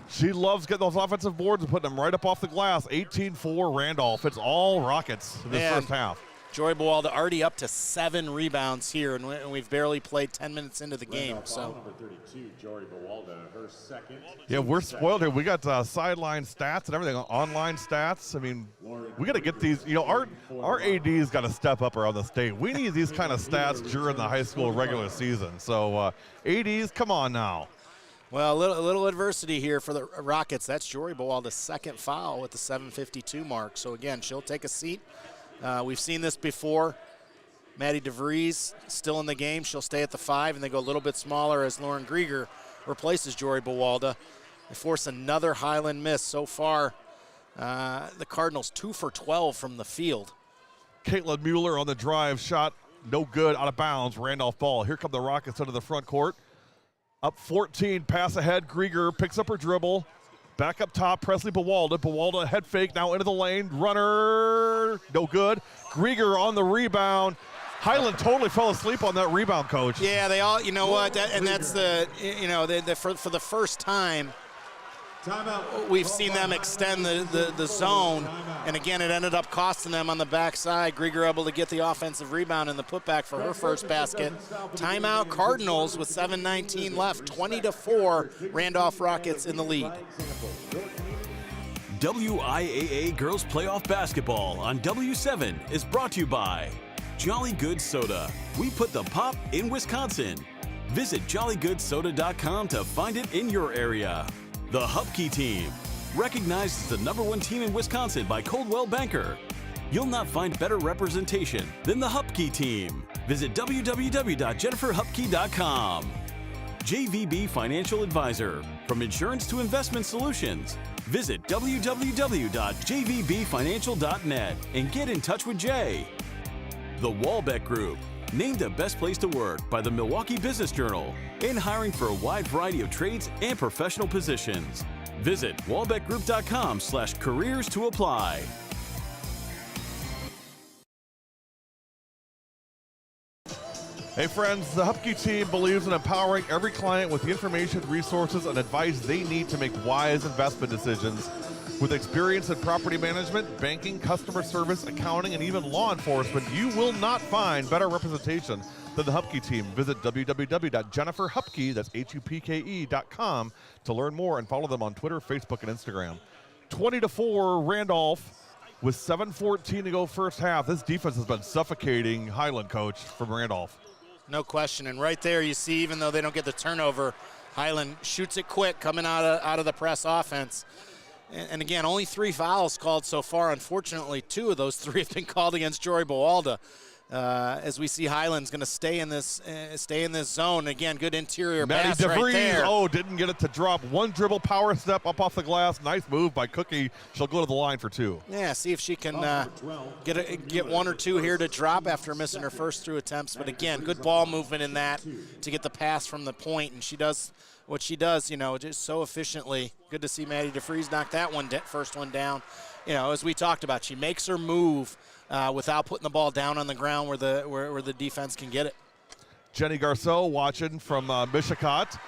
She loves getting those offensive boards and putting them right up off the glass. 18-4 Randolph. It's all Rockets in this first half. Jory Buwalda already up to 7 rebounds here, and we've barely played 10 minutes into the game. So number 32, Jory Buwalda, her second. Yeah, we're spoiled here. We got sideline stats and everything, online stats. I mean, we got to get these. You know, our AD's got to step up around the state. We need these kind of stats during the high school regular season. So, ADs, come on now. Well, a little adversity here for the Rockets. That's Jory Buwalda's second foul with the 7:52 mark. So, again, she'll take a seat. We've seen this before. Maddie DeVries still in the game. She'll stay at the 5, and they go a little bit smaller as Lauren Grieger replaces Jory Buwalda. They force another Highland miss. So far, the Cardinals 2 for 12 from the field. Caitlin Mueller on the drive shot, no good, out of bounds. Randolph ball. Here come the Rockets into the front court. Up 14, pass ahead. Grieger picks up her dribble. Back up top, Presley Buwalda. Buwalda head fake, now into the lane. Runner, no good. Grieger on the rebound. Highland totally fell asleep on that rebound, Coach. Yeah, they all, you know what, that's the, you know, for the first time, we've seen them extend the zone, and again, it ended up costing them on the backside. Grieger able to get the offensive rebound and the putback for her first basket. Timeout Cardinals with 7:19 left, 20-4, Randolph Rockets in the lead. WIAA Girls Playoff Basketball on W7 is brought to you by Jolly Good Soda. We put the pop in Wisconsin. Visit jollygoodsoda.com to find it in your area. The Hupkey team, recognized as the #1 team in Wisconsin by Coldwell Banker. You'll not find better representation than the Hupkey team. Visit www.jenniferhupkey.com. JVB Financial Advisor, from insurance to investment solutions. Visit www.jvbfinancial.net and get in touch with Jay. The Walbeck Group, named the best place to work by the Milwaukee Business Journal, in hiring for a wide variety of trades and professional positions. Visit walbeckgroup.com/careers to apply. Hey friends, the Hupkey team believes in empowering every client with the information, resources, and advice they need to make wise investment decisions. With experience in property management, banking, customer service, accounting, and even law enforcement, you will not find better representation than the Hupkey team. Visit www.jenniferhupkey, that's HUPKE.com, to learn more and follow them on Twitter, Facebook, and Instagram. 20-4 Randolph with 7:14 to go first half. This defense has been suffocating Highland, Coach, from Randolph. No question, and right there you see, even though they don't get the turnover, Highland shoots it quick coming out of the press offense. And again, only 3 fouls called so far. Unfortunately, 2 of those 3 have been called against Jory Buwalda. As we see Highland's going to stay in this zone. Again, good interior Maddie pass DeVries, right there. Didn't get it to drop. One dribble power step up off the glass. Nice move by Cookie. She'll go to the line for 2. Yeah, see if she can get 1 or 2 here to drop after missing her first 2 attempts. But again, good ball movement in that to get the pass from the point, and she does what she does, you know, just so efficiently. Good to see Maddie DeVries knock that first one down. You know, as we talked about, she makes her move without putting the ball down on the ground where the defense can get it. Jenny Garceau watching from Mishicot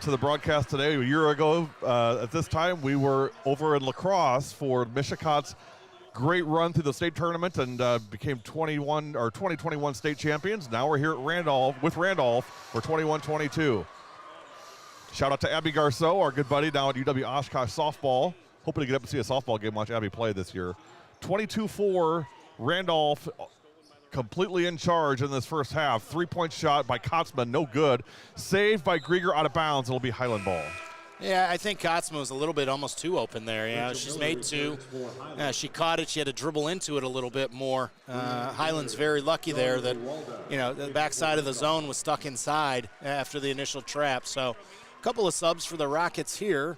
to the broadcast today. A year ago at this time, we were over in La Crosse for Mishicot's great run through the state tournament and became 2021 state champions. Now we're here at Randolph for 21-22. Shout out to Abby Garceau, our good buddy down at UW Oshkosh softball. Hoping to get up and see a softball game, watch Abby play this year. 22-4, Randolph completely in charge in this first half. 3-point shot by Kotzman, no good. Saved by Grieger out of bounds. It'll be Highland ball. Yeah, I think Kotzman was a little bit almost too open there. Yeah, she's made 2. She caught it. She had to dribble into it a little bit more. Highland's very lucky there that, you know, the backside of the zone was stuck inside after the initial trap. So a couple of subs for the Rockets here.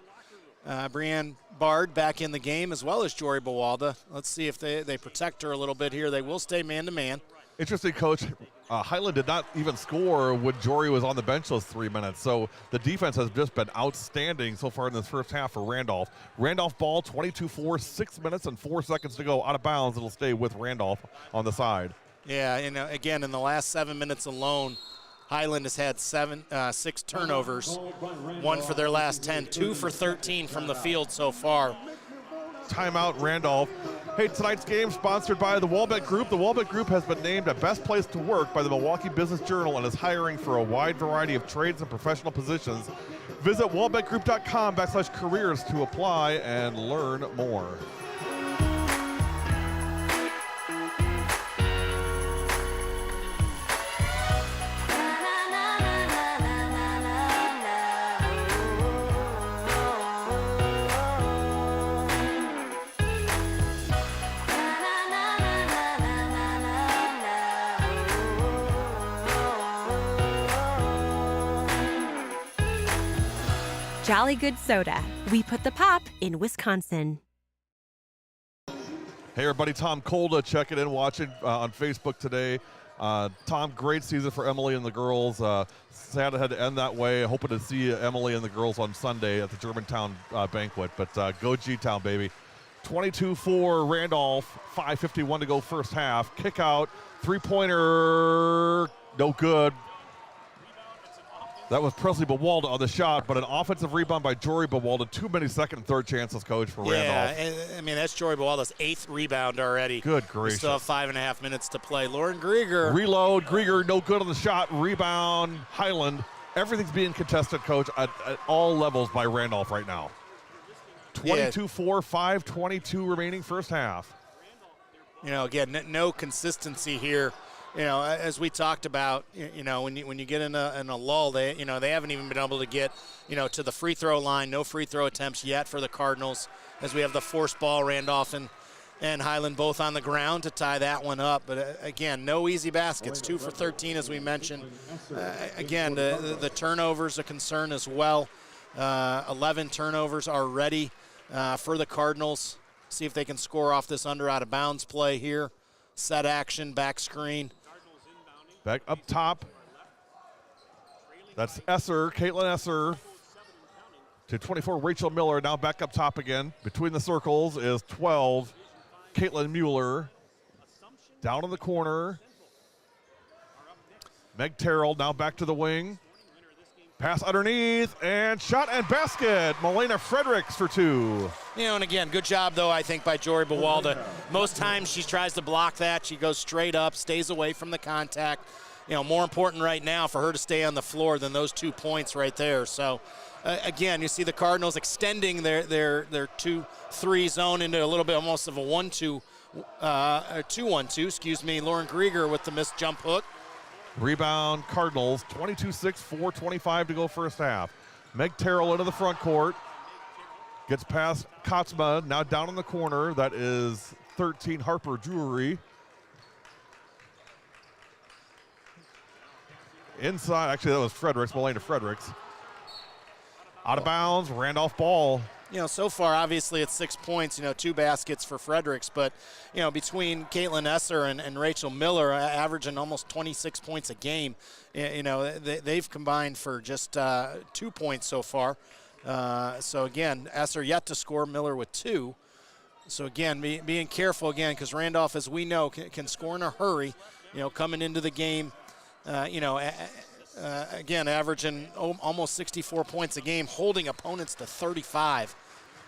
Brianne Bard back in the game, as well as Jory Buwalda. Let's see if they protect her a little bit here. They will stay man-to-man. Interesting, Coach. Highland did not even score when Jory was on the bench those 3 minutes. So the defense has just been outstanding so far in this first half for Randolph. Randolph ball, 22-4, 6 minutes and 4 seconds to go. Out of bounds, it'll stay with Randolph on the side. Yeah, and again, in the last 7 minutes alone, Highland has had 6 turnovers, 1 for their last 10, 2 for 13 from the field so far. Timeout, Randolph. Hey, tonight's game sponsored by the Walbeck Group. The Walbeck Group has been named a best place to work by the Milwaukee Business Journal and is hiring for a wide variety of trades and professional positions. Visit walbeckgroup.com/careers to apply and learn more. Jolly Good Soda. We put the pop in Wisconsin. Hey everybody, Tom Kolda checking in, watching on Facebook today. Tom, great season for Emily and the girls. Sad it had to end that way. Hoping to see Emily and the girls on Sunday at the Germantown banquet, but go G-Town, baby. 22-4 Randolph, 5:51 to go first half. Kick out, three-pointer, no good. That was Presley Bawalda on the shot, but an offensive rebound by Jory Bawalda. Too many second and third chances, Coach, for Randolph. Yeah, I mean, that's Jory Bawalda's 8th rebound already. Good gracious. We still have 5.5 minutes to play. Lauren Grieger. Reload, Grieger, no good on the shot. Rebound, Highland. Everything's being contested, Coach, at all levels by Randolph right now. 22-4, 5:22 remaining first half. You know, again, no consistency here. You know, as we talked about, you know, when you get in a lull, they haven't even been able to get, to the free throw line. No free throw attempts yet for the Cardinals, as we have the forced ball. Randolph and Highland both on the ground to tie that one up. But again, no easy baskets. 2 for 13, as we mentioned. Again, the turnovers a concern as well. 11 turnovers already for the Cardinals. See if they can score off this under out of bounds play here. Set action, back screen. Back up top. That's Esser, Caitlin Esser. To 24, Rachel Miller. Now back up top again. Between the circles is 12, Caitlin Mueller. Down in the corner. Meg Terrell now back to the wing. Pass underneath, and shot and basket. Melena Fredericks for 2. And again, good job, though, I think, by Jory Bawalda. Most times she tries to block that. She goes straight up, stays away from the contact. More important right now for her to stay on the floor than those 2 points right there. So, again, you see the Cardinals extending their 2-3 zone into a little bit almost of a 1-2, 2-1-2, excuse me. Lauren Grieger with the missed jump hook. Rebound, Cardinals, 22-6, 4:25 to go first half. Meg Terrell into the front court. Gets past Kotzma, now down in the corner. That is 13, Harper Jewelry. Inside, actually that was Fredericks, Melena Fredericks. Out of bounds, Randolph ball. So far, obviously, it's 6 points, 2 baskets for Fredericks. But, between Caitlin Esser and Rachel Miller, averaging almost 26 points a game, they've combined for just 2 points so far. So, again, Esser yet to score, Miller with 2. So, again, being careful, again, because Randolph, as we know, can score in a hurry, coming into the game, again, averaging almost 64 points a game, holding opponents to 35.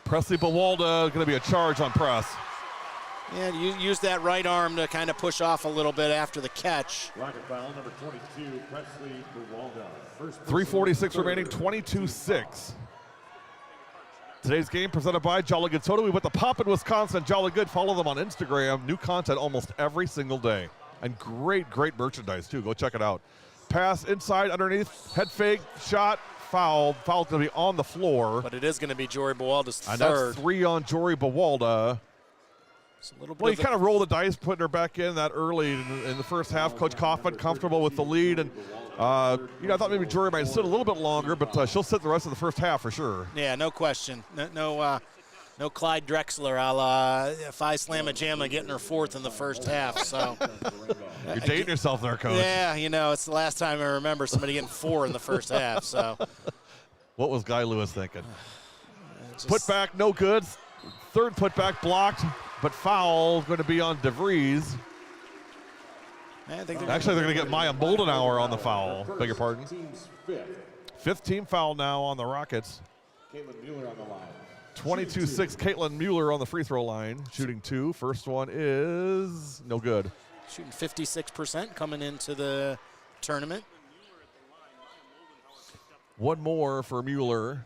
Presley Bawalda going to be a charge on press. Yeah, you use that right arm to kind of push off a little bit after the catch. Rocket foul number 22, Presley Bawalda. 3:46 remaining, 22-6. Today's game presented by Jolly Good Soda. We put the pop in Wisconsin. Jolly Good. Follow them on Instagram. New content almost every single day. And great merchandise, too. Go check it out. Pass inside, underneath, head fake, shot, foul. Foul's going to be on the floor. But it is going to be Jory Bawalda's third. And that's 3 on Jory Bawalda. Well, you kind of roll the dice, putting her back in that early in the first half. Coach Kaufman comfortable with the lead. And, I thought maybe Jory might sit a little bit longer, but she'll sit the rest of the first half for sure. Yeah, no question. No Clyde Drexler a la Phi Slamma Jamma getting her 4th in the first half. So you're dating yourself there, Coach. Yeah, it's the last time I remember somebody getting 4 in the first half. So what was Guy Lewis thinking? Put back, no good. Third putback blocked, but foul going to be on DeVries. Actually, they're going to get Maya Moldenauer on the foul. Beg your pardon. Fifth team foul now on the Rockets. Caitlin Mueller on the line. 22-6, Caitlin Mueller on the free throw line, shooting 2. First one is no good. Shooting 56% coming into the tournament. One more for Mueller.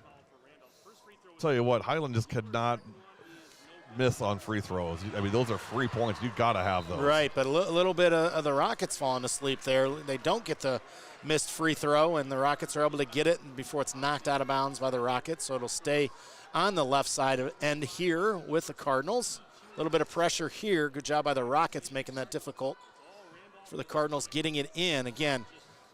Tell you what, Highland just could not miss on free throws. I mean, those are free points. You got to have those. Right, but a little bit of the Rockets falling asleep there. They don't get the missed free throw, and the Rockets are able to get it before it's knocked out of bounds by the Rockets, so it'll stay on the left side of end here with the Cardinals. A little bit of pressure here. Good job by the Rockets making that difficult for the Cardinals getting it in. Again,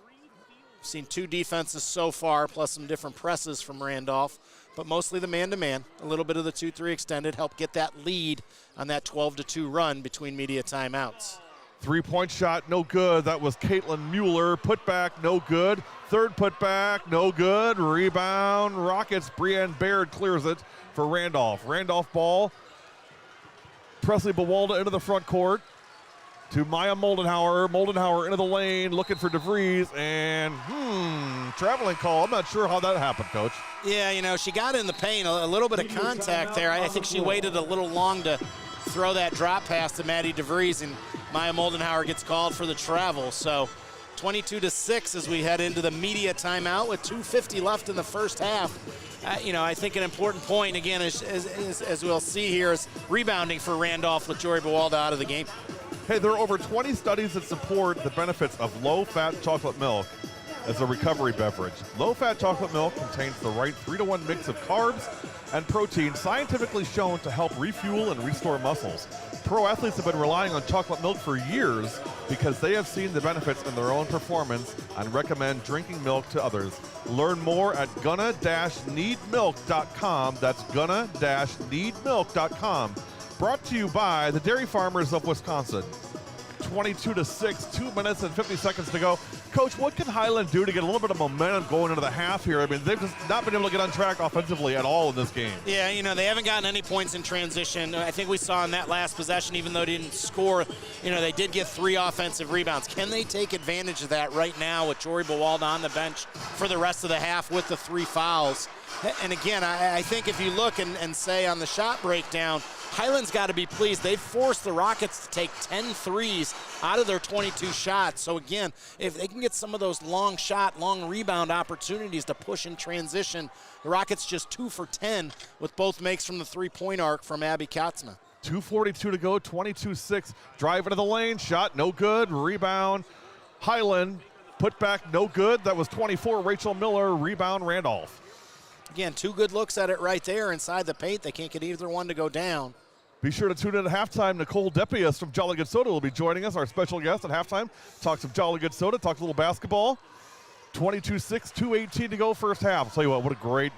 we've seen 2 defenses so far, plus some different presses from Randolph, but mostly the man-to-man. A little bit of the 2-3 extended helped get that lead on that 12-2 run between media timeouts. 3-point shot, no good. That was Caitlin Mueller. Put back, no good. Third put back, no good. Rebound, Rockets. Brienne Baird clears it for Randolph. Randolph ball. Presley Bawalda into the front court to Maya Moldenauer. Moldenauer into the lane, looking for DeVries, and traveling call. I'm not sure how that happened, Coach. Yeah, you know, she got in the paint, a little bit of contact there. I think she waited a little long to throw that drop pass to Maddie DeVries, and Maya Moldenauer gets called for the travel. So 22-6 as we head into the media timeout with 2:50 left in the first half. You know, I think an important point, again, as we'll see here, is rebounding for Randolph with Jory Bawalda out of the game. Hey, there are over 20 studies that support the benefits of low-fat chocolate milk as a recovery beverage. Low-fat chocolate milk contains the right 3-to-1 mix of carbs and protein, scientifically shown to help refuel and restore muscles. Pro athletes have been relying on chocolate milk for years because they have seen the benefits in their own performance and recommend drinking milk to others. Learn more at gonna-needmilk.com. That's gonna-needmilk.com. Brought to you by the Dairy Farmers of Wisconsin. 22-6, 2 minutes and 50 seconds to go. Coach, what can Highland do to get a little bit of momentum going into the half here? I mean, they've just not been able to get on track offensively at all in this game. Yeah, you know, they haven't gotten any points in transition. I think we saw in that last possession, even though they didn't score, you know, they did get 3 offensive rebounds. Can they take advantage of that right now with Jory Bawalda on the bench for the rest of the half with the 3 fouls? And again, I think if you look and say on the shot breakdown, Highland's got to be pleased. They've forced the Rockets to take 10 threes out of their 22 shots. So again, if they can get some of those long shot, long rebound opportunities to push in transition, the Rockets just 2 for 10 with both makes from the 3-point arc from Abby Katzma. 2:42 to go, 22-6. Drive into the lane, shot no good. Rebound, Highland. Put back, no good. That was 24, Rachel Miller. Rebound, Randolph. Again, 2 good looks at it right there inside the paint. They can't get either one to go down. Be sure to tune in at halftime. Nicole Depius from Jolly Good Soda will be joining us, our special guest at halftime. Talk some Jolly Good Soda, talk a little basketball. 22-6, 2:18 to go first half. I'll tell you what a great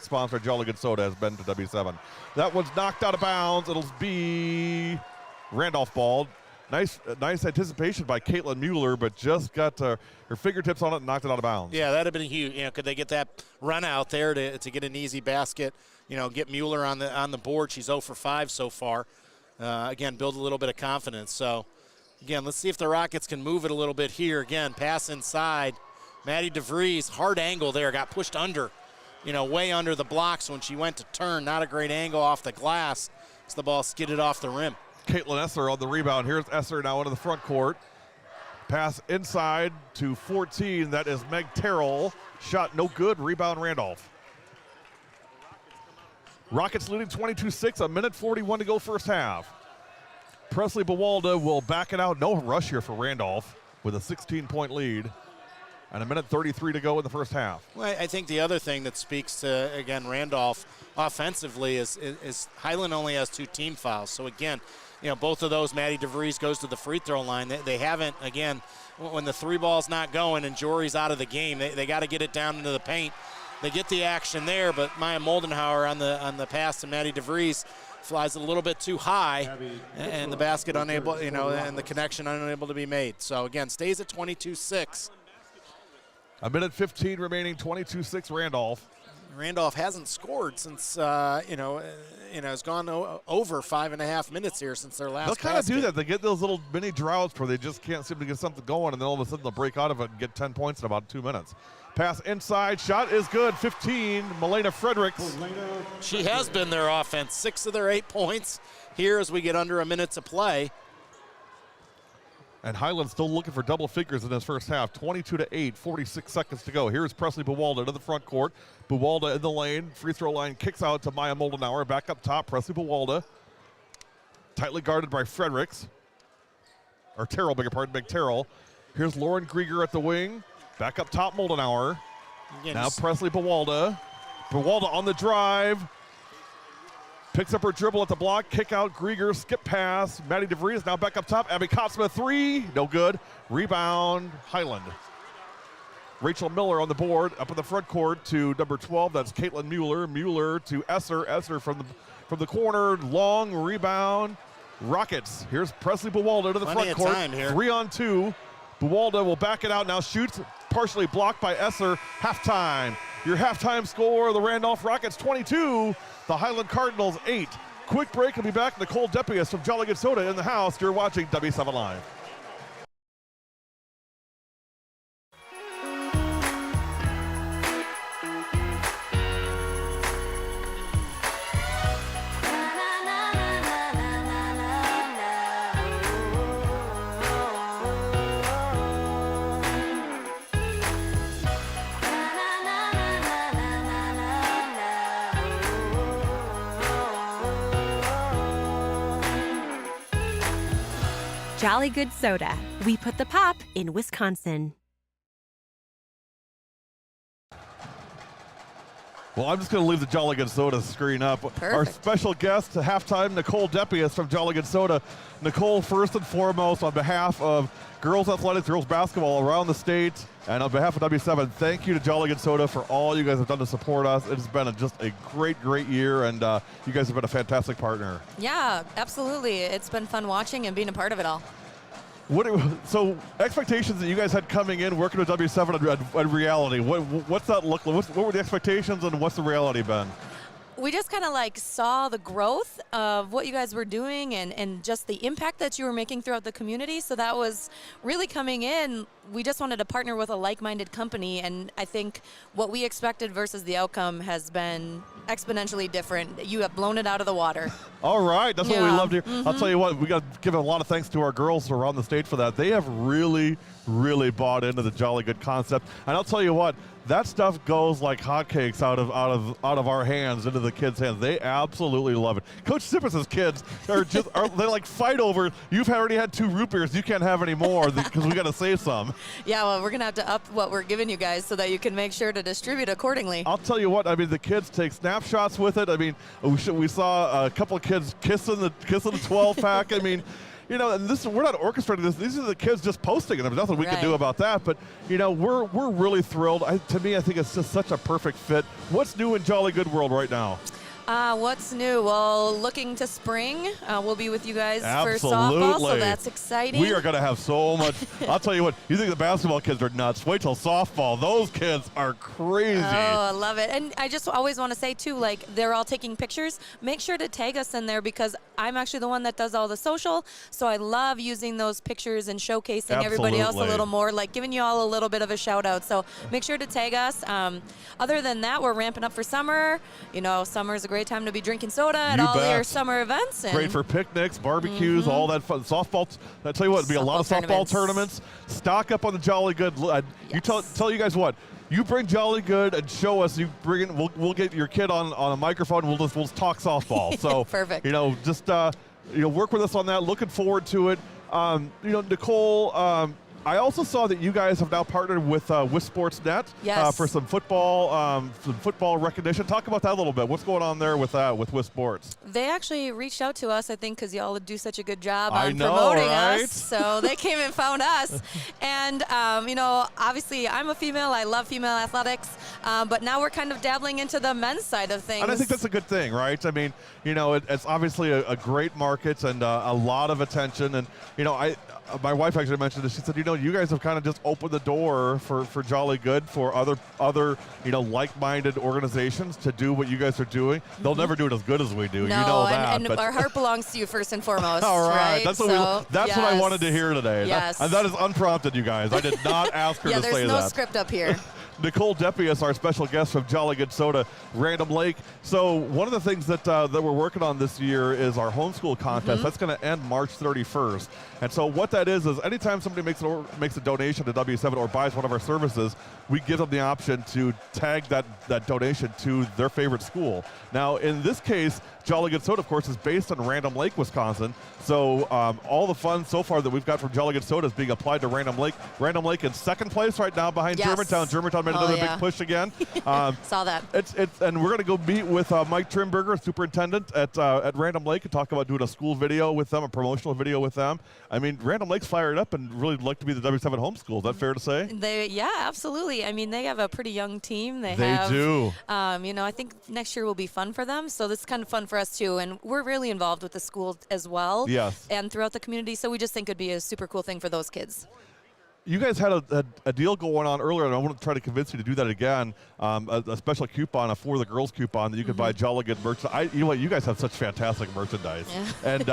sponsor Jolly Good Soda has been to W7. That one's knocked out of bounds. It'll be Randolph ball. Nice anticipation by Caitlin Mueller, but just got her fingertips on it and knocked it out of bounds. Yeah, that'd have been huge. You know, could they get that run out there to get an easy basket? You know, get Mueller on the board. She's 0 for 5 so far. Again, build a little bit of confidence. So, again, let's see if the Rockets can move it a little bit here. Again, pass inside. Maddie DeVries, hard angle there, got pushed under. You know, way under the blocks when she went to turn. Not a great angle off the glass as the ball skidded off the rim. Caitlin Esser on the rebound. Here's Esser now into the front court. Pass inside to 14. That is Meg Terrell. Shot no good. Rebound Randolph. Rockets leading 22-6. A minute 41 to go first half. Presley Bawalda will back it out. No rush here for Randolph with a 16-point lead. And a minute 33 to go in the first half. Well, I think the other thing that speaks to, again, Randolph offensively is Highland only has 2 team fouls. So, again, you know, both of those, Maddie DeVries goes to the free throw line. They haven't, again, when the 3 ball's not going and Jory's out of the game, they got to get it down into the paint. They get the action there, but Maya Moldenauer on the pass to Maddie DeVries flies a little bit too high, and the basket unable, you know, and the connection unable to be made. So, again, stays at 22-6. A minute 15 remaining, 22-6 Randolph. Randolph hasn't scored since it's gone over 5.5 minutes here since their last. They'll kind of do that. They get those little mini droughts where they just can't seem to get something going, and then all of a sudden they'll break out of it and get 10 points in about 2 minutes. Pass inside, shot is good. 15, Milena Fredericks. She has been their offense. 6 of their 8 points here as we get under a minute to play. And Highland still looking for double figures in this first half. 22-8, 46 seconds to go. Here's Presley Buwalda to the front court. Buwalda in the lane, free throw line, kicks out to Maya Moldenauer. Back up top, Presley Buwalda. Tightly guarded by Fredericks. Or Terrell, beg your pardon, Big Terrell. Here's Lauren Grieger at the wing. Back up top, Moldenauer. Now Presley Buwalda. Buwalda on the drive. Picks up her dribble at the block, kick out, Grieger, skip pass. Maddie DeVries now back up top. Abby Kotzma, 3, no good. Rebound, Highland. Rachel Miller on the board, up in the front court to number 12. That's Caitlin Mueller. Mueller to Esser. Esser from the corner, long rebound. Rockets. Here's Presley Buwalda to the front court. 3-on-2. Buwalda will back it out now. Shoots partially blocked by Esser. Halftime. Your halftime score: the Randolph Rockets 22. The Highland Cardinals 8. Quick break. We'll be back. Nicole Depius from Jolly Good Soda in the house. You're watching W7 Live. Jolly Good Soda. We put the pop in Wisconsin. Well, I'm just going to leave the Jolly Good Soda screen up. Perfect. Our special guest to halftime, Nicole Depius from Jolly Good Soda. Nicole, first and foremost, on behalf of girls athletics, girls basketball around the state, and on behalf of W7, thank you to Jolly Good Soda for all you guys have done to support us. It has been just a great, great year, and you guys have been a fantastic partner. Yeah, absolutely. It's been fun watching and being a part of it all. So expectations that you guys had coming in, working with W7 and reality, what's that look like? What were the expectations and what's the reality been? We just kind of like saw the growth of what you guys were doing and just the impact that you were making throughout the community. So that was really coming in. We just wanted to partner with a like-minded company, and I think what we expected versus the outcome has been exponentially different. You have blown it out of the water. All right, that's what we love to hear. I'll tell you what, we got to give a lot of thanks to our girls around the state for that. They have really, really bought into the Jolly Good concept, and I'll tell you what, that stuff goes like hotcakes out of our hands into the kids' hands. They absolutely love it. Coach Sippers' kids they like fight over. You've already had 2 root beers. You can't have any more because we got to save some. Yeah, well, we're gonna have to up what we're giving you guys so that you can make sure to distribute accordingly. I'll tell you what. I mean, the kids take snapshots with it. I mean, we saw a couple of kids kissing the 12-pack. I mean. You know, and we're not orchestrating this. These are the kids just posting it. There's nothing we can do about that. But, you know, we're really thrilled. To me, I think it's just such a perfect fit. What's new in Jolly Good World right now? What's new? Well, looking to spring. We'll be with you guys Absolutely. for softball, so that's exciting. We are going to have so much. I'll tell you what, you think the basketball kids are nuts. Wait till softball. Those kids are crazy. Oh, I love it. And I just always want to say, too, like, they're all taking pictures. Make sure to tag us in there because I'm actually the one that does all the social, so I love using those pictures and showcasing everybody else a little more, like giving you all a little bit of a shout-out. So make sure to tag us. Other than that, we're ramping up for summer. You know, summer's a great time to be drinking soda at all your summer events. And great for picnics, barbecues, all that fun. Softball. I tell you what, it'll be a lot of softball tournaments. Stock up on the Jolly Good. You tell you guys what. You bring Jolly Good and show us. You bring in. We'll get your kid on a microphone. We'll just talk softball. So perfect. You know, just work with us on that. Looking forward to it. You know, Nicole. I also saw that you guys have now partnered with Sportsnet for some football recognition. Talk about that a little bit. What's going on there with Wiss Sports? They actually reached out to us, I think, because y'all do such a good job on promoting us. So they came and found us. And, you know, obviously I'm a female. I love female athletics. But now we're kind of dabbling into the men's side of things. And I think that's a good thing, right? I mean, you know, it's obviously a great market and a lot of attention. And, you know, my wife actually mentioned this. She said, you know, know, you guys have kind of just opened the door for Jolly Good for other like-minded organizations to do what you guys are doing. They'll never do it as good as we do. No, you know that. and our heart belongs to you first and foremost. All right. That's what yes. I wanted to hear today. Yes. And that is unprompted, you guys. I did not ask her to say that. Yeah, there's no script up here. Nicole Deppie is our special guest from Jolly Good Soda, Random Lake. So one of the things that we're working on this year is our homeschool contest. That's going to end March 31st. And so what that is anytime somebody makes a donation to W7 or buys one of our services, we give them the option to tag that donation to their favorite school. Now, in this case, Jolly Good Soda, of course, is based in Random Lake, Wisconsin. So all the fun so far that we've got from Jolly Good Soda is being applied to Random Lake. Random Lake in second place right now behind Germantown. Germantown made another big push again. Saw that. And we're going to go meet with Mike Trimberger, superintendent at Random Lake, and talk about doing a school video with them, a promotional video with them. I mean, Random Lake's fired up and really like to be the W7 homeschool. Is that fair to say? Yeah, absolutely. I mean, they have a pretty young team. They do. I think next year will be fun for them. So this is kind of fun for us too. And we're really involved with the school as well. Yes. And throughout the community. So we just think it'd be a super cool thing for those kids. You guys had a deal going on earlier, and I want to try to convince you to do that again. A special coupon, a For the Girls coupon that you could buy Jolly Good merchandise. You know what? You guys have such fantastic merchandise, and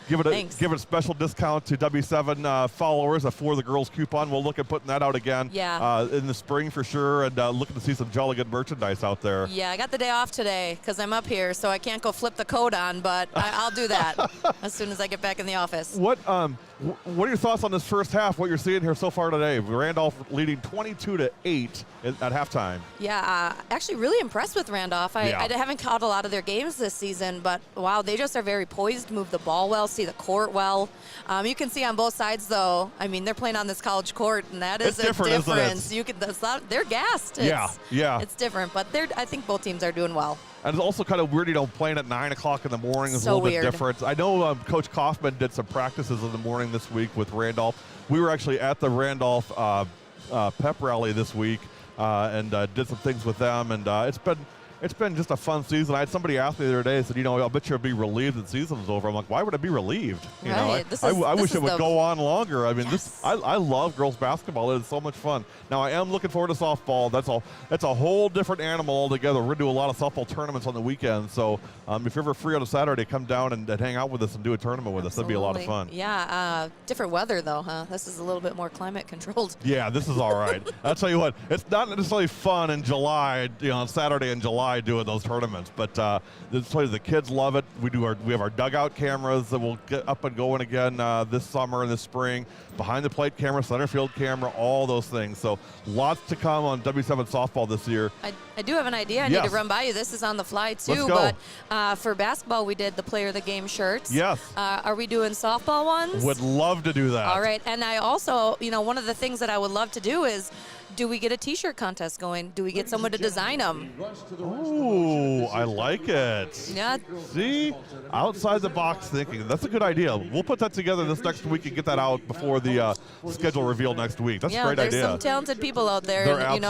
give it a special discount to W7 followers. A For the Girls coupon. We'll look at putting that out again in the spring for sure, and looking to see some Jolly Good merchandise out there. Yeah, I got the day off today because I'm up here, so I can't go flip the code on, but I'll do that as soon as I get back in the office. What are your thoughts on this first half? What you're seeing here so far today? Randolph leading 22-8 at halftime. Yeah, actually really impressed with Randolph. I haven't caught a lot of their games this season, but wow, they just are very poised, move the ball well, see the court well. You can see on both sides, though. I mean, they're playing on this college court, and that is a difference. They're gassed. It's different, but I think both teams are doing well. And it's also kind of weird, playing at 9 o'clock in the morning is a little bit different. I know Coach Kaufman did some practices in the morning this week with Randolph. We were actually at the Randolph pep rally this week and did some things with them, and it's been just a fun season. I had somebody ask me the other day, said, I'll bet you'll be relieved that the season is over. I'm like, why would I be relieved? I wish it would go on longer. I mean, I love girls basketball. It is so much fun. Now, I am looking forward to softball. That's a whole different animal altogether. We're going to do a lot of softball tournaments on the weekend. So if you're ever free on a Saturday, come down and hang out with us and do a tournament with us. That'd be a lot of fun. Yeah, different weather, though, huh? This is a little bit more climate controlled. Yeah, this is all right. I'll tell you what, it's not necessarily fun in July, on Saturday in July doing those tournaments, but the kids love it. We have our dugout cameras that will get up and going again this summer and this spring. Behind the plate camera, center field camera, all those things. So lots to come on W7 softball this year. I do have an idea. I need to run by you. This is on the fly too. Let's go. But for basketball, we did the Player of the Game shirts. Yes. Are we doing softball ones? Would love to do that. All right. And I also, one of the things that I would love to do is, do we get a T-shirt contest going? Do we get someone to design them? Ooh, I like it. Yeah. See? Outside the box thinking. That's a good idea. We'll put that together this next week and get that out before the schedule reveal next week. That's a great idea. There's some talented people out there. There and,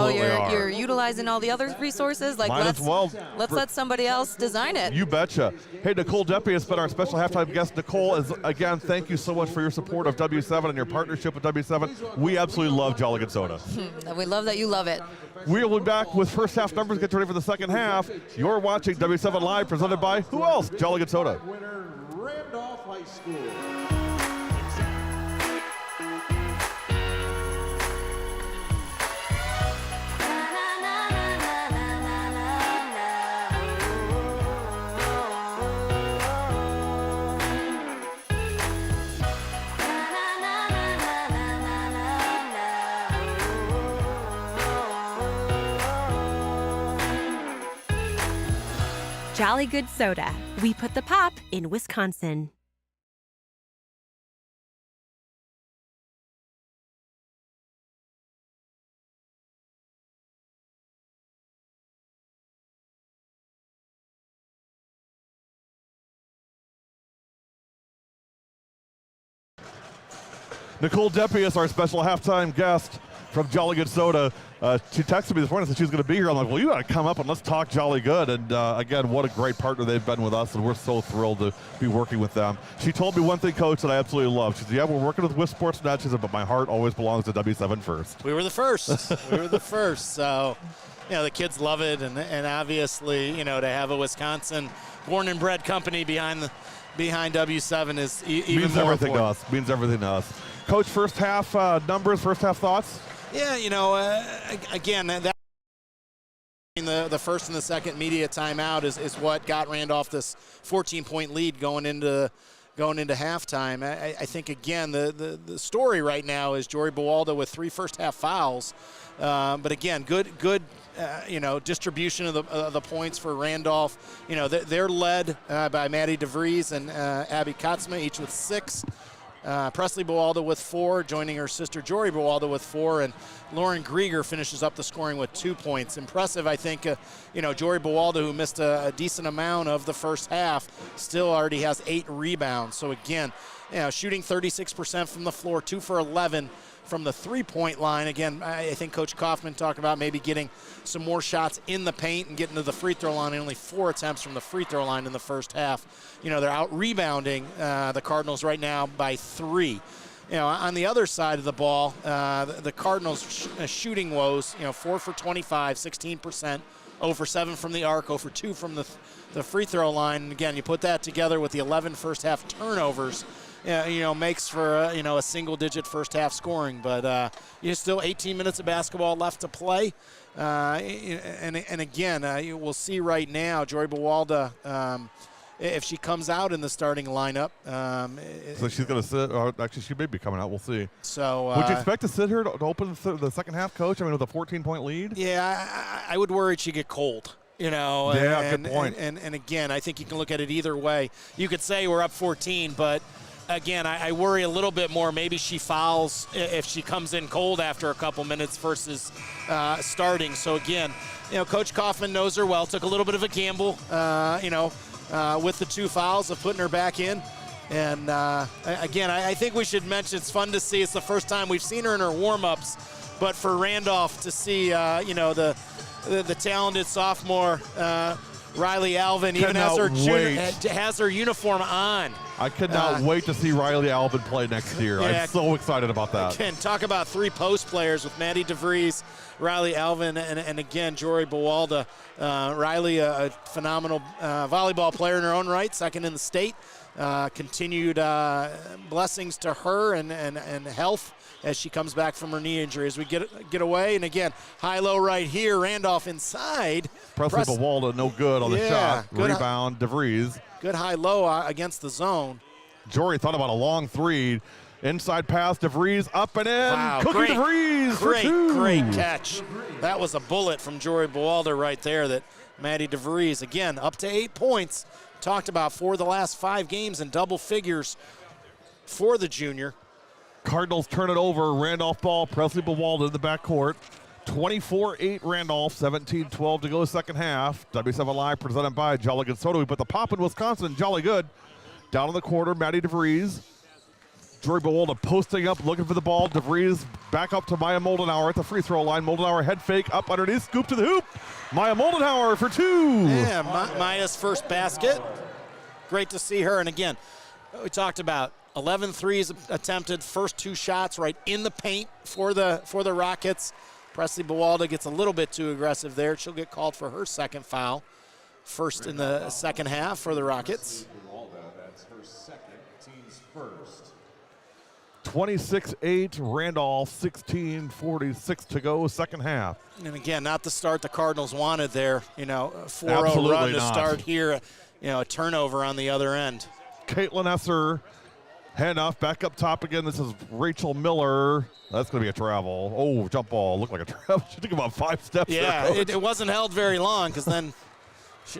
you're utilizing all the other resources. Like, let's let somebody else design it. You betcha. Hey, Nicole Deppie has been our special halftime guest. Nicole, again, thank you so much for your support of W7 and your partnership with W7. We absolutely love Jolly Good Soda. We love that you love it. We'll be back with first half numbers. Get ready for the second half. You're watching W7 Live, presented by who else? Jolly Good Soda. Winner, Randolph High School. Jolly Good Soda. We put the pop in Wisconsin. Nicole Deppie is our special halftime guest from Jolly Good Soda. She texted me this morning and said she was going to be here. I'm like, well, you got to come up and let's talk Jolly Good. And again, what a great partner they've been with us, and we're so thrilled to be working with them. She told me one thing, Coach, that I absolutely love. She said, yeah, we're working with Wisp Sportsnet. She said, but my heart always belongs to W7 first. We were the first. We were the first. So, the kids love it, and obviously, to have a Wisconsin born and bred company behind W7 is even means more everything important. to us. Means everything to us. Coach, first half numbers, first half thoughts? Yeah, again, that the first and the second media timeout is what got Randolph this 14-point lead going into halftime. I think, again, the story right now is Jory Buwalda with 3 first-half fouls. But, again, good distribution of the points for Randolph. They're led by Maddie DeVries and Abby Kotzma, each with 6. Presley Buwalda with 4, joining her sister Jory Buwalda with 4, and Lauren Grieger finishes up the scoring with 2 points. Impressive, I think, Jory Buwalda, who missed a decent amount of the first half, still already has 8 rebounds. So again, shooting 36% from the floor, 2 for 11 from the three-point line. Again, I think Coach Kaufman talked about maybe getting some more shots in the paint and getting to the free throw line, and only 4 attempts from the free throw line in the first half. They're out-rebounding the Cardinals right now by 3. On the other side of the ball, the Cardinals shooting woes, 4 for 25, 16%, 0 for 7 from the arc, 0 for 2 from the free throw line. And again, you put that together with the 11 first-half turnovers, makes for a single-digit first-half scoring. But still 18 minutes of basketball left to play. And again, we'll see right now, Jory Buwalda, if she comes out in the starting lineup. So she's going to sit. Actually, she may be coming out. We'll see. So would you expect to sit her to open the second half, Coach? I mean, with a 14-point lead? Yeah, I would worry she'd get cold. Yeah, good point. And again, I think you can look at it either way. You could say we're up 14, but again, I worry a little bit more. Maybe she fouls if she comes in cold after a couple minutes versus starting. So again, Coach Kaufman knows her well. Took a little bit of a gamble, with the 2 fouls of putting her back in. And again, I think we should mention it's fun to see. It's the first time we've seen her in her warm-ups, but for Randolph to see, the talented sophomore Riley Alvin even has her uniform on. I cannot wait to see Riley Alvin play next year. Yeah, I'm so excited about that. Again, talk about 3 post players with Maddie DeVries, Riley Alvin, and again, Jory Buwalda. Riley, a phenomenal volleyball player in her own right, second in the state. Continued blessings to her and health as she comes back from her knee injury. As we get away, and again, high-low right here, Randolph inside. Presley Buwalda, no good on the shot. Good rebound, DeVries. Good high-low against the zone. Jory thought about a long 3. Inside pass, DeVries up and in. Wow, Cookie DeVries for 2. Great catch. That was a bullet from Jory Buwalda right there that Maddie DeVries, again, up to 8 points. Talked about for the last 5 games in double figures for the junior. Cardinals turn it over. Randolph ball. Presley Buwalda in the backcourt. 24-8 Randolph. 17-12 to go second half. W7 Live presented by Jolly Good Soda. We put the pop in Wisconsin. Jolly Good. Down in the quarter, Maddie DeVries. Jory Buwalda posting up, looking for the ball. DeVries back up to Maya Moldenauer at the free throw line. Moldenauer head fake up underneath, scoop to the hoop. Maya Moldenauer for 2. Yeah, Maya's first basket. Great to see her. And again, we talked about 11 threes attempted, first 2 shots right in the paint for the Rockets. Presley Buwalda gets a little bit too aggressive there. She'll get called for her second foul. First in the second half for the Rockets. That's her second, team's first. 26-8 Randolph, 16:46 to go second half. And again, not the start the Cardinals wanted there. 4-0 Absolutely run to not. start here. A turnover on the other end. Caitlin Esser, handoff back up top again. This is Rachel Miller. That's going to be a travel. Oh, jump ball. Looked like a travel. She took about 5 steps. Yeah, there, it wasn't held very long because then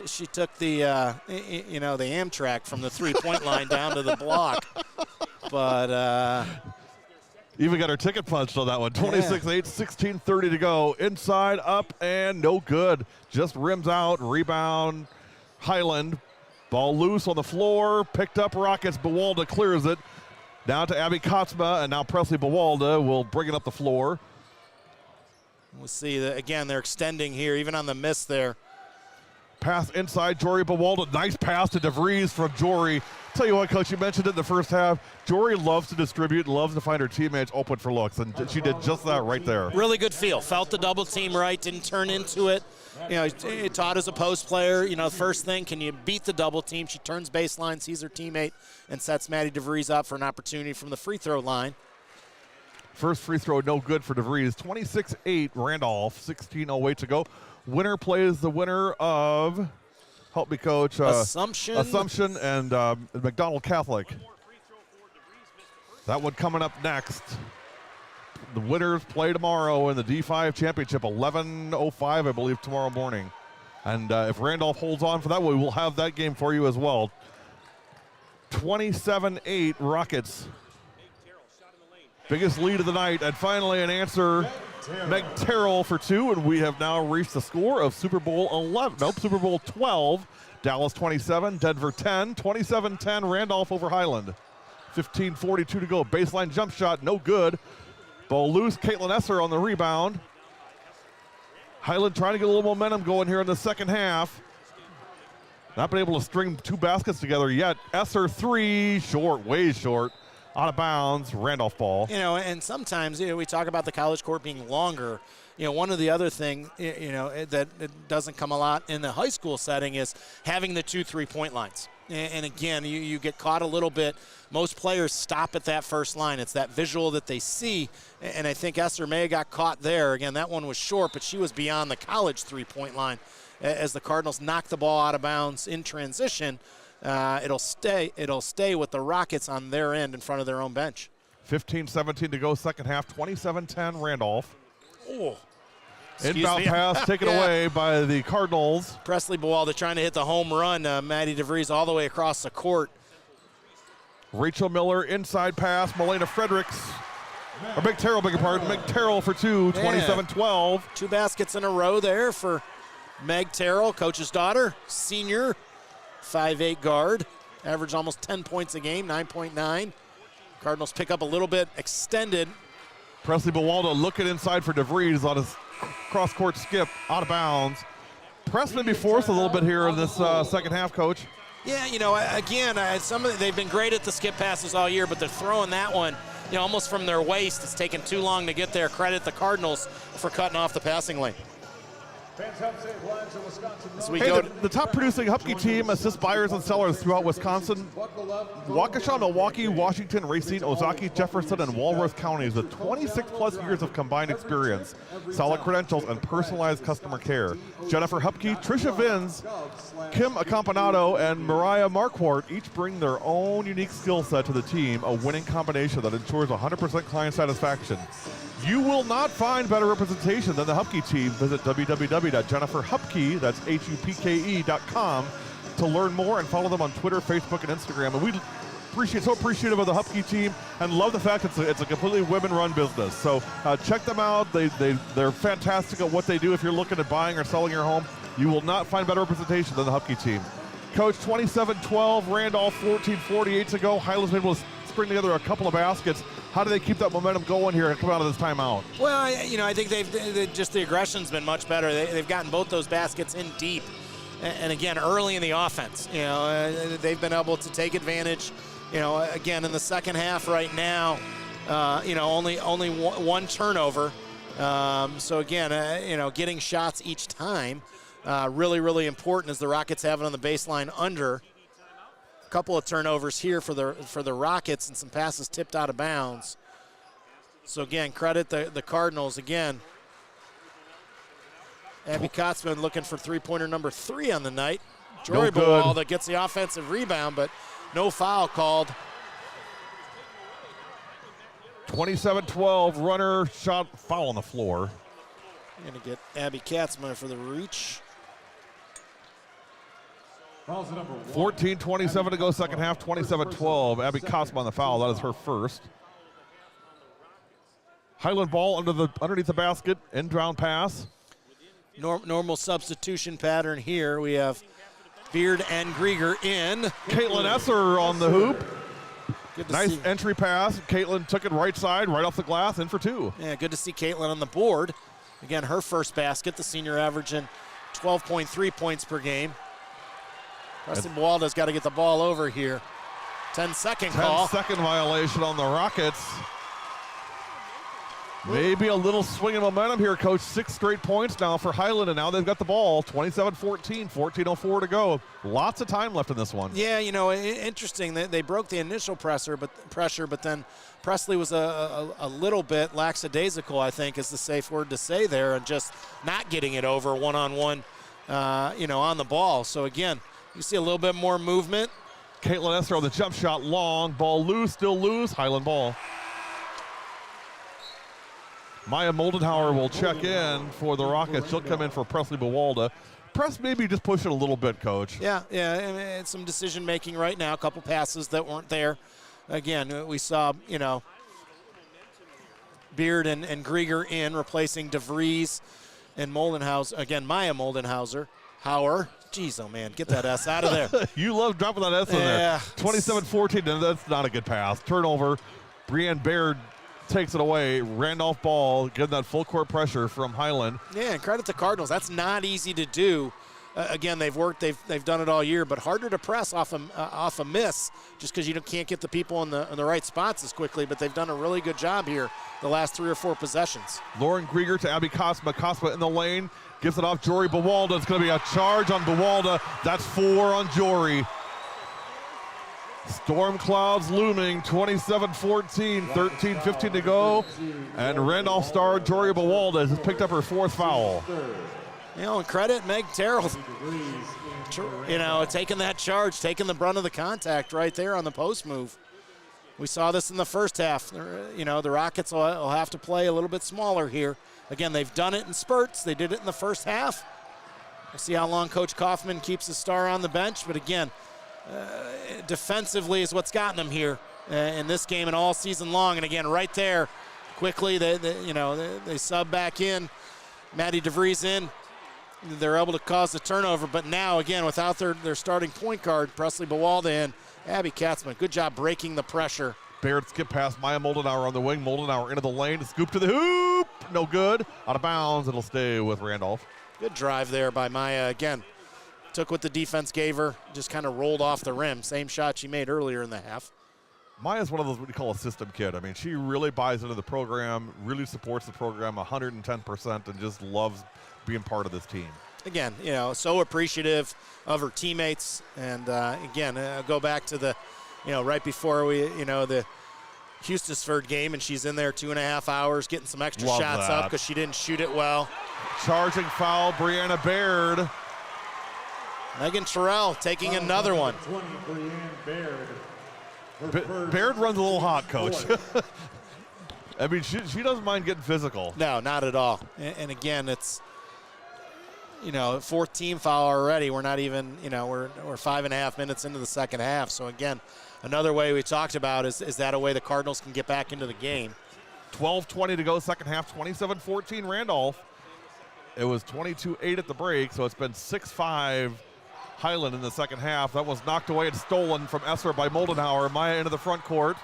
she took the the Amtrak from the 3-point line down to the block. But even got her ticket punched on that one. 26-8, 16:30 to go. Inside, up, and no good. Just rims out. Rebound, Highland. Ball loose on the floor. Picked up Rockets. Buwalda clears it. Down to Abby Kotzma, and now Presley Buwalda will bring it up the floor. We'll see that again. They're extending here, even on the miss there. Pass inside, Jory Bawalda. Nice pass to DeVries from Jory. Tell you what, Coach, you mentioned it in the first half. Jory loves to distribute and loves to find her teammates open for looks, and she did just that right there. Really good feel. Felt the double team right, didn't turn into it. You know, Todd is a post player. You know, first thing, can you beat the double team? She turns baseline, sees her teammate, and sets Maddie DeVries up for an opportunity from the free throw line. First free throw, no good for DeVries. 26-8, Randolph, 16:08 to go. Winner plays the winner of, help me, Coach. Assumption and McDonald Catholic. That one coming up next. The winners play tomorrow in the D5 championship, 11:05, I believe, tomorrow morning. And if Randolph holds on for that, we will have that game for you as well. 27-8 Rockets. Biggest lead of the night, and finally an answer. Meg Terrell for two, and we have now reached the score of Super Bowl 12. Dallas 27, Denver 10, 27-10, Randolph over Highland. 15:42 to go. Baseline jump shot, no good. Ball loose, Caitlin Esser on the rebound. Highland trying to get a little momentum going here in the second half. Not been able to string two baskets together yet. Esser three, short, way short. Out of bounds, Randolph ball. You know, and sometimes, you know, we talk about the college court being longer. You know, one of the other thing, you know, that it doesn't come a lot in the high school setting is having the 2 3-point lines. And again, you get caught a little bit. Most players stop at that first line. It's that visual that they see. And I think Esther may have got caught there. Again, that one was short, but she was beyond the college 3-point line as the Cardinals knocked the ball out of bounds in transition. It'll stay with the Rockets on their end in front of their own bench. 15:17 to go, second half, 27-10 Randolph. Oh. Inbound pass taken away by the Cardinals. Presley Bawalda trying to hit the home run. Maddie DeVries all the way across the court. Rachel Miller, inside pass. Melena Fredericks. Or Meg Terrell, beg your pardon. Meg Terrell for two, 27-12. 2 baskets in a row there for Meg Terrell, coach's daughter, senior, 5'8" guard. Averaged almost 10 points a game, 9.9. Cardinals pick up a little bit extended. Presley Bawalda looking inside for DeVries on his cross-court skip, out of bounds. Pressman be forced a little bit here in this second half, Coach. Yeah, you know, again, they've been great at the skip passes all year, but they're throwing that one, you know, almost from their waist. It's taken too long to get there. Credit the Cardinals for cutting off the passing lane. The top producing Hupkey team assists buyers and sellers throughout Wisconsin, Waukesha, Milwaukee, Washington, Racine, Ozark, Jefferson, and Walworth counties with 26+ years of combined experience, solid credentials, and personalized customer care. Jennifer Hupkey, Tricia Vins, Kim Accompanato, and Mariah Marquardt each bring their own unique skill set to the team, a winning combination that ensures 100% client satisfaction. You will not find better representation than the Hupkey team. Visit www.jenniferhupke, that's HUPKE.com, to learn more and follow them on Twitter, Facebook, and Instagram. And we so appreciative of the Hupkey team and love the fact it's a completely women-run business. So check them out. They're fantastic at what they do. If you're looking at buying or selling your home, you will not find better representation than the Hupkey team. Coach, 27-12, Randolph 14:48 to go. Highland's been able to string together a couple of baskets. How do they keep that momentum going here and come out of this timeout? Well, I think just the aggression's been much better. They've gotten both those baskets in deep, and again early in the offense. You know, they've been able to take advantage. You know, again in the second half right now, you know, only one turnover. So again, you know, getting shots each time, really important as the Rockets have it on the baseline under. Couple of turnovers here for the Rockets and some passes tipped out of bounds. So again, credit the Cardinals again. Abby Kotzman looking for three-pointer number 3 on the night. Jory Bawalda gets the offensive rebound, but no foul called. 27-12, runner shot, foul on the floor. Gonna get Abby Katzman for the reach. 14:27 to go, second half, 27-12. Abby Kotzman on the foul. That is her first. Highland ball underneath the basket, inbound pass. Normal substitution pattern here. We have Beard and Grieger in. Caitlin Esser on the hoop. Nice see. Entry pass. Caitlin took it right side, right off the glass, in for 2. Yeah, good to see Caitlin on the board. Again, her first basket, the senior averaging 12.3 points per game. Preston Buwalda's got to get the ball over here. 10-second call. 10-second violation on the Rockets. Maybe a little swing of momentum here, Coach. 6 straight points now for Highland, and now they've got the ball. 27-14, 14:04 to go. Lots of time left in this one. Yeah, you know, interesting. They broke the initial pressure, but then Presley was a little bit lackadaisical, I think is the safe word to say there, and just not getting it over one-on-one, on the ball. So, again, you see a little bit more movement. Caitlin Esser on the jump shot, long. Ball loose, still loose. Highland ball. Maya Moldenhauer will check in for the Rockets. She'll come in for Presley Buwalda. Press maybe just push it a little bit, Coach. Yeah, and some decision making right now. A couple passes that weren't there. Again, we saw, Beard and Grieger in, replacing DeVries and Moldenhauser. Again, Maya Moldenhauser. Hauer. Jeez, oh man, get that S out of there. You love dropping that S in there. 27-14, and that's not a good pass. Turnover. Brianne Baird takes it away. Randolph ball, getting that full court pressure from Highland. Yeah, and credit to Cardinals. That's not easy to do. Again, they've worked, they've done it all year, but harder to press off a miss just because you can't get the people in the right spots as quickly. But they've done a really good job here the last 3 or 4 possessions. Lauren Grieger to Abby Cosma. Cosma in the lane, gives it off Jory Buwalda. It's going to be a charge on Buwalda. That's 4 on Jory. Storm clouds looming, 27-14, 13-15 to go. And Randolph star Jory Buwalda has picked up her 4th foul. And credit Meg Terrell, taking that charge, taking the brunt of the contact right there on the post move. We saw this in the first half. The Rockets will have to play a little bit smaller here. Again, they've done it in spurts. They did it in the first half. We'll see how long Coach Kaufman keeps the star on the bench. But again, defensively is what's gotten them here in this game and all season long. And again, right there, quickly they sub back in. Maddie DeVries in. They're able to cause the turnover, but now again without their starting point guard, Presley Buwalda in. Abby Katzman, good job breaking the pressure. Baird skip past Maya Moldenauer on the wing. Moldenauer into the lane, scoop to the hoop, no good. Out of bounds, it'll stay with Randolph. Good drive there by Maya again. Took what the defense gave her, just kind of rolled off the rim. Same shot she made earlier in the half. Maya's one of those what we call a system kid. I mean, she really buys into the program, really supports the program 110%, and just loves being part of this team. Again, so appreciative of her teammates. And again, go back to the, right before the Hustisford game, and she's in there 2.5 hours getting some extra shots up because she didn't shoot it well. Charging foul, Brianna Baird. Megan Terrell taking another one. Baird runs a little hot, Coach. I mean, she doesn't mind getting physical. No, not at all. And again, it's, 4th team foul already. We're not even, we're 5.5 minutes into the second half. So again, another way we talked about is that a way the Cardinals can get back into the game. 12:20 to go, second half, 27-14 Randolph. It was 22-8 at the break, so it's been 6-5 Highland in the second half. That was knocked away and stolen from Esser by Moldenhauer. Maya into the front court.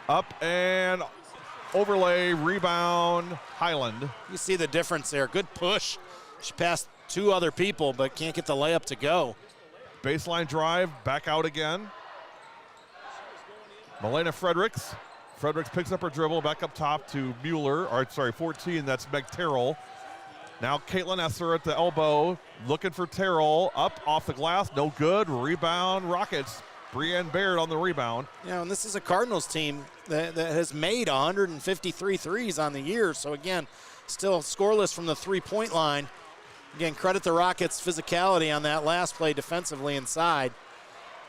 Up and overlay, rebound, Highland. You see the difference there. Good push. She passed 2 other people, but can't get the layup to go. Baseline drive, back out again. Milena Fredericks. Fredericks picks up her dribble, back up top to Mueller. 14, that's Meg Terrell. Now Caitlin Esser at the elbow, looking for Terrell. Up off the glass, no good. Rebound, Rockets. Brianne Baird on the rebound. And this is a Cardinals team that has made 153 threes on the year. So again, still scoreless from the 3-point line. Again, credit the Rockets' physicality on that last play defensively inside.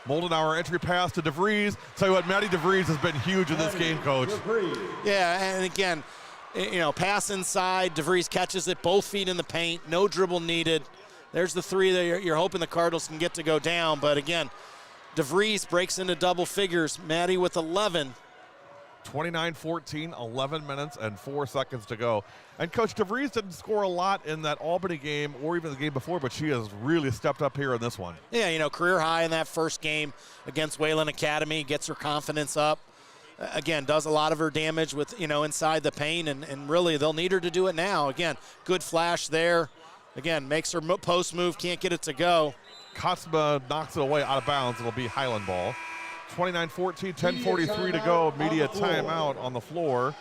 Moldenauer entry pass to DeVries. Tell you what, Maddie DeVries has been huge in this game, Coach. Yeah, and again, pass inside. DeVries catches it, both feet in the paint, no dribble needed. There's the 3 that you're hoping the Cardinals can get to go down. But again, DeVries breaks into double figures. Maddie with 11. 29-14, 11 minutes and 4 seconds to go. And Coach DeVries didn't score a lot in that Albany game or even the game before, but she has really stepped up here in this one. Yeah, career high in that first game against Wayland Academy, gets her confidence up. again, does a lot of her damage with, inside the paint, and really they'll need her to do it now. Again, good flash there. Again, makes her post move, can't get it to go. Kotzma knocks it away out of bounds. It'll be Highland ball. 29-14, 10:43 to go. Media timeout on the floor.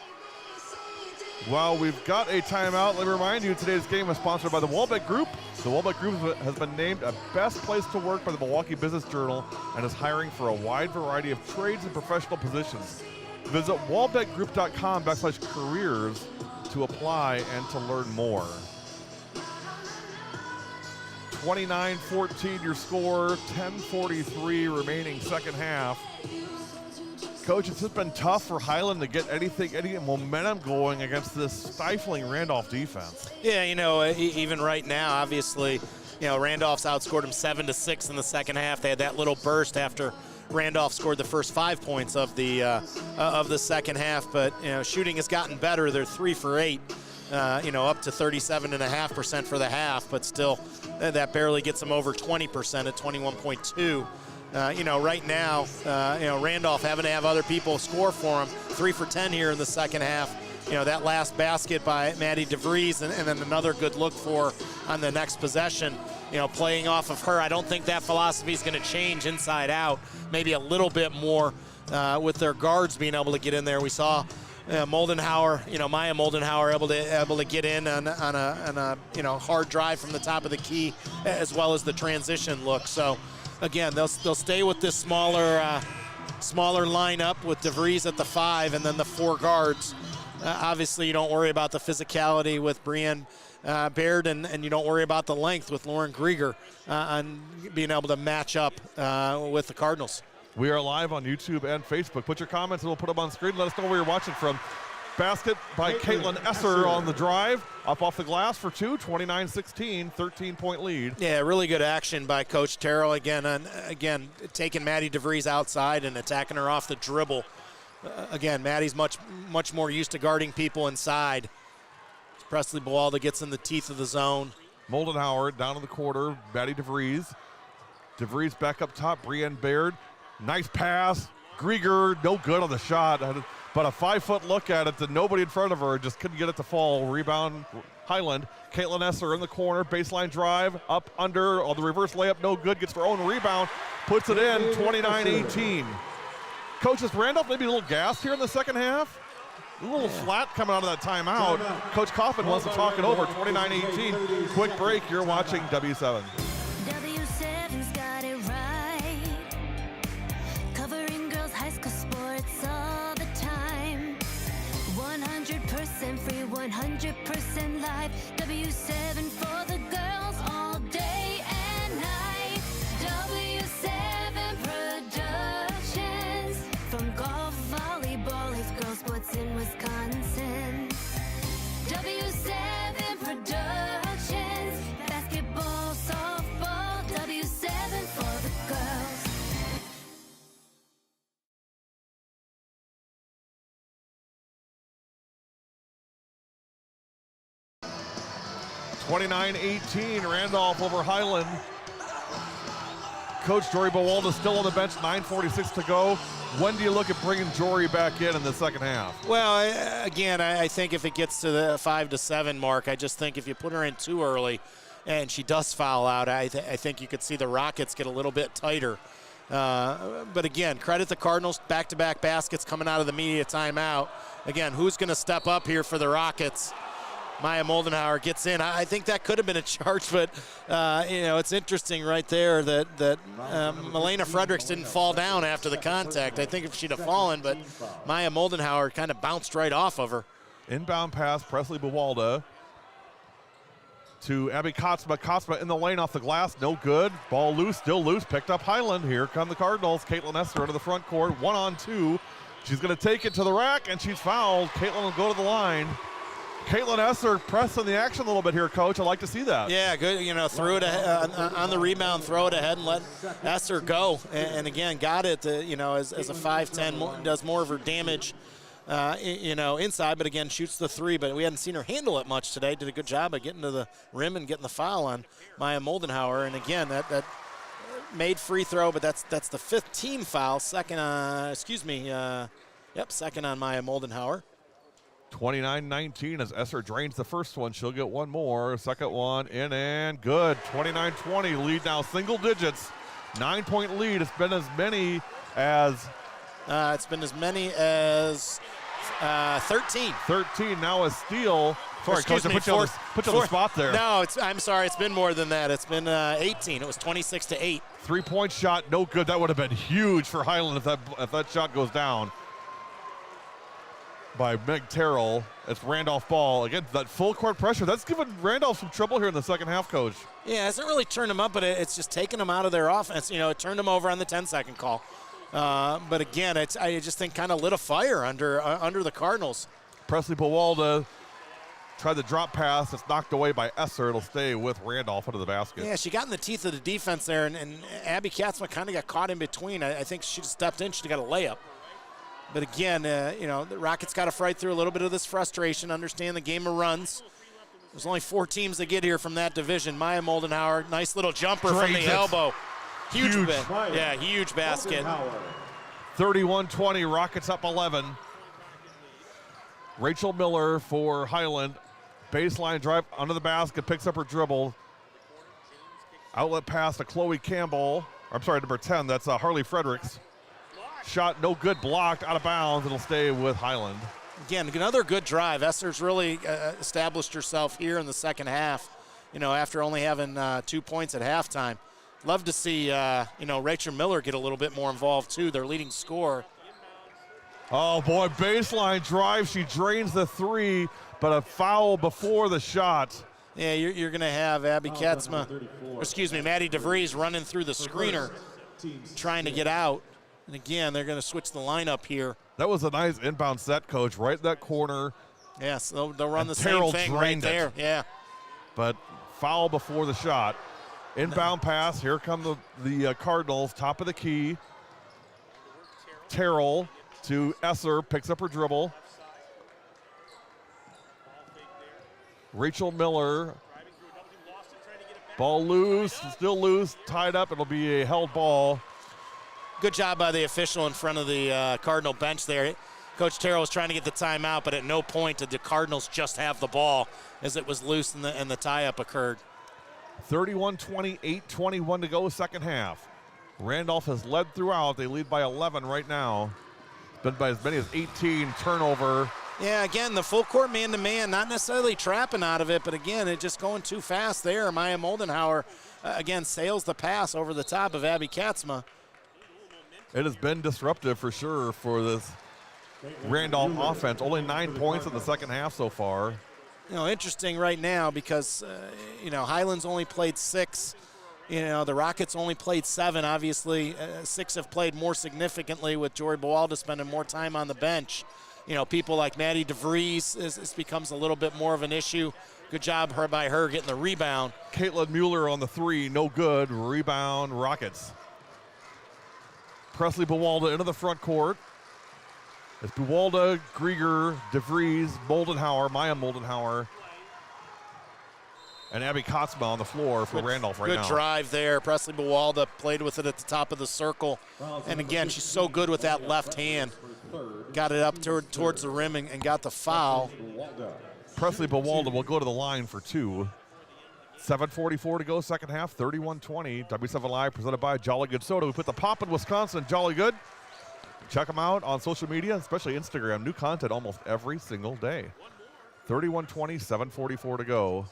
Well, we've got a timeout. Let me remind you, today's game is sponsored by the Walbeck Group. The Walbeck Group has been named a best place to work by the Milwaukee Business Journal and is hiring for a wide variety of trades and professional positions. Visit walbeckgroup.com/careers to apply and to learn more. 29-14 your score, 10:43 remaining second half. Coach, it's just been tough for Highland to get any momentum going against this stifling Randolph defense. Yeah, even right now, obviously, Randolph's outscored them 7-6 in the second half. They had that little burst after Randolph scored the first 5 points of the second half, but shooting has gotten better. They're 3 for 8. Up to 37.5% for the half, but still that barely gets them over 20% at 21.2. Right now, Randolph having to have other people score for them. 3 for 10 here in the second half. That last basket by Maddie DeVries and then another good look for on the next possession, playing off of her. I don't think that philosophy is going to change inside out. Maybe a little bit more with their guards being able to get in there. We saw Moldenhauer, Maya Moldenhauer able to get in on a hard drive from the top of the key, as well as the transition look. So again, they'll stay with this smaller lineup with DeVries at the 5 and then the 4 guards. Obviously, you don't worry about the physicality with Brienne Baird, and you don't worry about the length with Lauren Grieger on being able to match up with the Cardinals. We are live on YouTube and Facebook. Put your comments and we'll put them on screen. Let us know where you're watching from. Basket by Caitlin Esser on the drive. Up off the glass for 2, 29-16, 13-point lead. Yeah, really good action by Coach Terrell. Again, taking Maddie DeVries outside and attacking her off the dribble. Again, Maddie's much more used to guarding people inside. Presley Buwalda gets in the teeth of the zone. Moldenhauer down in the quarter. Maddie DeVries. DeVries back up top. Brienne Baird. Nice pass. Grieger, no good on the shot. But a 5-foot look at it that nobody in front of her just couldn't get it to fall. Rebound, Highland. Caitlin Esser in the corner. Baseline drive. Up, under. On the reverse layup, no good. Gets her own rebound. Puts it in, 29-18. Coach, is Randolph maybe a little gassed here in the second half? A little flat coming out of that timeout. Coach Kaufman wants to talk it over. 29-18. Quick break. You're watching W7. W7's got it right. Covering girls' high school sports all the time. 100% free, 100% live. W7 for the girls all day and night. W7 Productions. From golf, volleyball, his girls sports in Wisconsin. W7 Productions. Basketball, softball, W7 for the girls. 29-18, Randolph over Highland. Coach Jory Buwalda still on the bench, 9:46 to go. When do you look at bringing Jory back in the second half? Well, I think if it gets to the 5 to 7 mark, I just think if you put her in too early and she does foul out, I think you could see the Rockets get a little bit tighter. But again, credit the Cardinals, back-to-back baskets coming out of the media timeout. Again, who's going to step up here for the Rockets? Maya Moldenhauer gets in. I think that could have been a charge, but it's interesting right there that Milena Fredericks didn't fall down after the contact. I think if she'd have fallen, but Maya Moldenhauer kind of bounced right off of her. Inbound pass, Presley Buwalda to Abby Kotzma. Kotzma in the lane off the glass, no good. Ball loose, still loose, picked up Highland. Here come the Cardinals. Caitlin Esser into the front court, 1-on-2. She's going to take it to the rack, and she's fouled. Caitlin will go to the line. Caitlin Esser pressing the action a little bit here, Coach. I like to see that. Yeah, good. Threw it on the rebound, throw it ahead and let Esser go. And again, got it. As a 5'10", does more of her damage, inside. But again, shoots the 3. But we hadn't seen her handle it much today. Did a good job of getting to the rim and getting the foul on Maya Moldenhauer. And again, that made free throw, but that's the 5th team foul. Yep, second on Maya Moldenhauer. 29-19 as Esser drains the first one. She'll get one more. Second one in and good. 29-20 lead now, single digits. 9-point lead. It's been as many as 13. 13 now a steal. Sorry, Excuse Coach, me, I put you on the spot there. No, I'm sorry. It's been more than that. It's been 18. It was 26-8. 3-point shot, no good. That would have been huge for Highland if that shot goes down. By Meg Terrell. It's Randolph ball. Again, that full court pressure. That's given Randolph some trouble here in the second half, Coach. Yeah, it hasn't really turned them up, but it's just taken them out of their offense. It turned them over on the 10-second call. But again, I just think kind of lit a fire under the Cardinals. Presley Bawalda tried the drop pass. It's knocked away by Esser. It'll stay with Randolph under the basket. Yeah, she got in the teeth of the defense there, and Abby Katzma kind of got caught in between. I think she stepped in. She got a layup. But again, the Rockets got to fight through a little bit of this frustration, understand the game of runs. There's only 4 teams that get here from that division. Maya Moldenhauer, nice little jumper from the elbow. Huge basket. 31-20, Rockets up 11. Rachel Miller for Highland. Baseline drive under the basket, picks up her dribble. Outlet pass to Chloe Campbell. I'm sorry, number 10, that's Harley Fredericks. Shot no good, blocked, out of bounds. It'll stay with Highland. Again, another good drive. Esser's really established herself here in the second half, after only having 2 points at halftime. Love to see, Rachel Miller get a little bit more involved, too, their leading scorer. Oh, boy, baseline drive. She drains the 3, but a foul before the shot. Yeah, you're going to have Maddie DeVries running through the screener, trying to get out. And again, they're going to switch the lineup here. That was a nice inbound set, Coach, right in that corner. Yes, they'll run the same thing right there. Yeah. But foul before the shot. Inbound pass. Here come the Cardinals, top of the key. Terrell to Esser, picks up her dribble. Rachel Miller. Ball loose, still loose, tied up. It'll be a held ball. Good job by the official in front of the Cardinal bench there. Coach Terrell was trying to get the timeout, but at no point did the Cardinals just have the ball as it was loose and the tie-up occurred. 31-20, 8:21 to go, second half. Randolph has led throughout. They lead by 11 right now. It's been by as many as 18 turnover. Yeah, again, the full court man-to-man, not necessarily trapping out of it, but again, it just going too fast there. Maya Moldenhauer, again, sails the pass over the top of Abby Katzma. It has been disruptive for sure for this Randolph offense. Only 9 points in the second half so far. Interesting right now because, Highlands only played 6. The Rockets only played 7. Obviously, 6 have played more significantly with Jory Bawalda spending more time on the bench. People like Maddie DeVries, this becomes a little bit more of an issue. Good job by her getting the rebound. Caitlin Mueller on the 3, no good. Rebound, Rockets. Presley Bawalda into the front court. It's Bawalda, Grieger, DeVries, Maya Moldenhauer, and Abby Katzma on the floor for Randolph right now. Good drive there. Presley Bawalda played with it at the top of the circle. And again, she's so good with that left hand. Got it up towards the rim and got the foul. Presley Bawalda will go to the line for 2. 7:44 to go, second half, 31-20. W7 Live presented by Jolly Good Soda. We put the pop in Wisconsin, Jolly Good. Check them out on social media, especially Instagram. New content almost every single day. 31-20, 7:44 to go.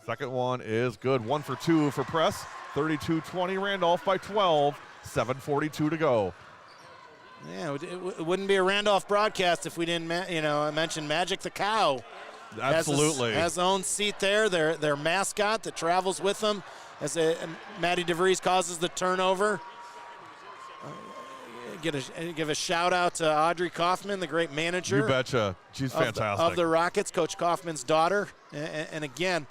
Second one is good. 1 for 2 for Press. 32-20, Randolph by 12. 7:42 to go. Yeah, it wouldn't be a Randolph broadcast if we didn't, mention Magic the Cow. Absolutely. Has his own seat there. Their mascot that travels with them as Maddie DeVries causes the turnover. Give a shout out to Audrey Kaufman, the great manager. You betcha. She's fantastic. Of the Rockets, Coach Kaufman's daughter. And again,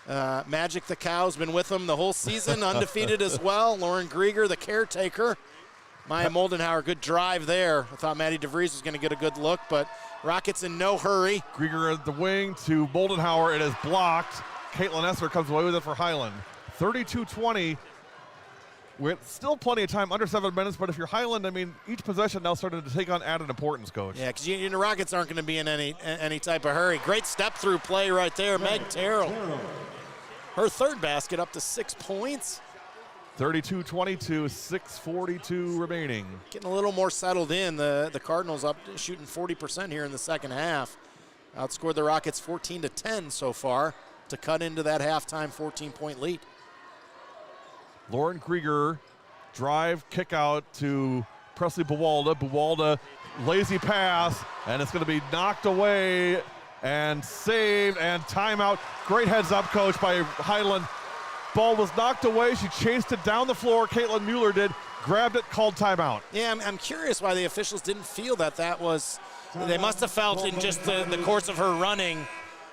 Magic the Cow's been with them the whole season, undefeated as well. Lauren Grieger, the caretaker. Maya Moldenhauer, good drive there. I thought Maddie DeVries was going to get a good look, but Rockets in no hurry. Grieger at the wing to Moldenhauer. It is blocked. Caitlin Esser comes away with it for Highland. 32-20. We're still plenty of time, under 7 minutes, but if you're Highland, I mean, each possession now starting to take on added importance, Coach. Yeah, because the Rockets aren't going to be in any type of hurry. Great step-through play right there, Meg Terrell. Her third basket up to 6 points. 32-22, 6:42 remaining. Getting a little more settled in. The Cardinals up shooting 40% here in the second half. Outscored the Rockets 14-10 so far to cut into that halftime 14-point lead. Lauren Krieger, drive, kick out to Presley Buwalda. Buwalda, lazy pass, and it's going to be knocked away and saved, and timeout. Great heads up, Coach, by Highland. Ball was knocked away. She chased it down the floor. Caitlin Mueller did, grabbed it, called timeout. Yeah, I'm curious why the officials didn't feel that was. They must have felt in just the course of her running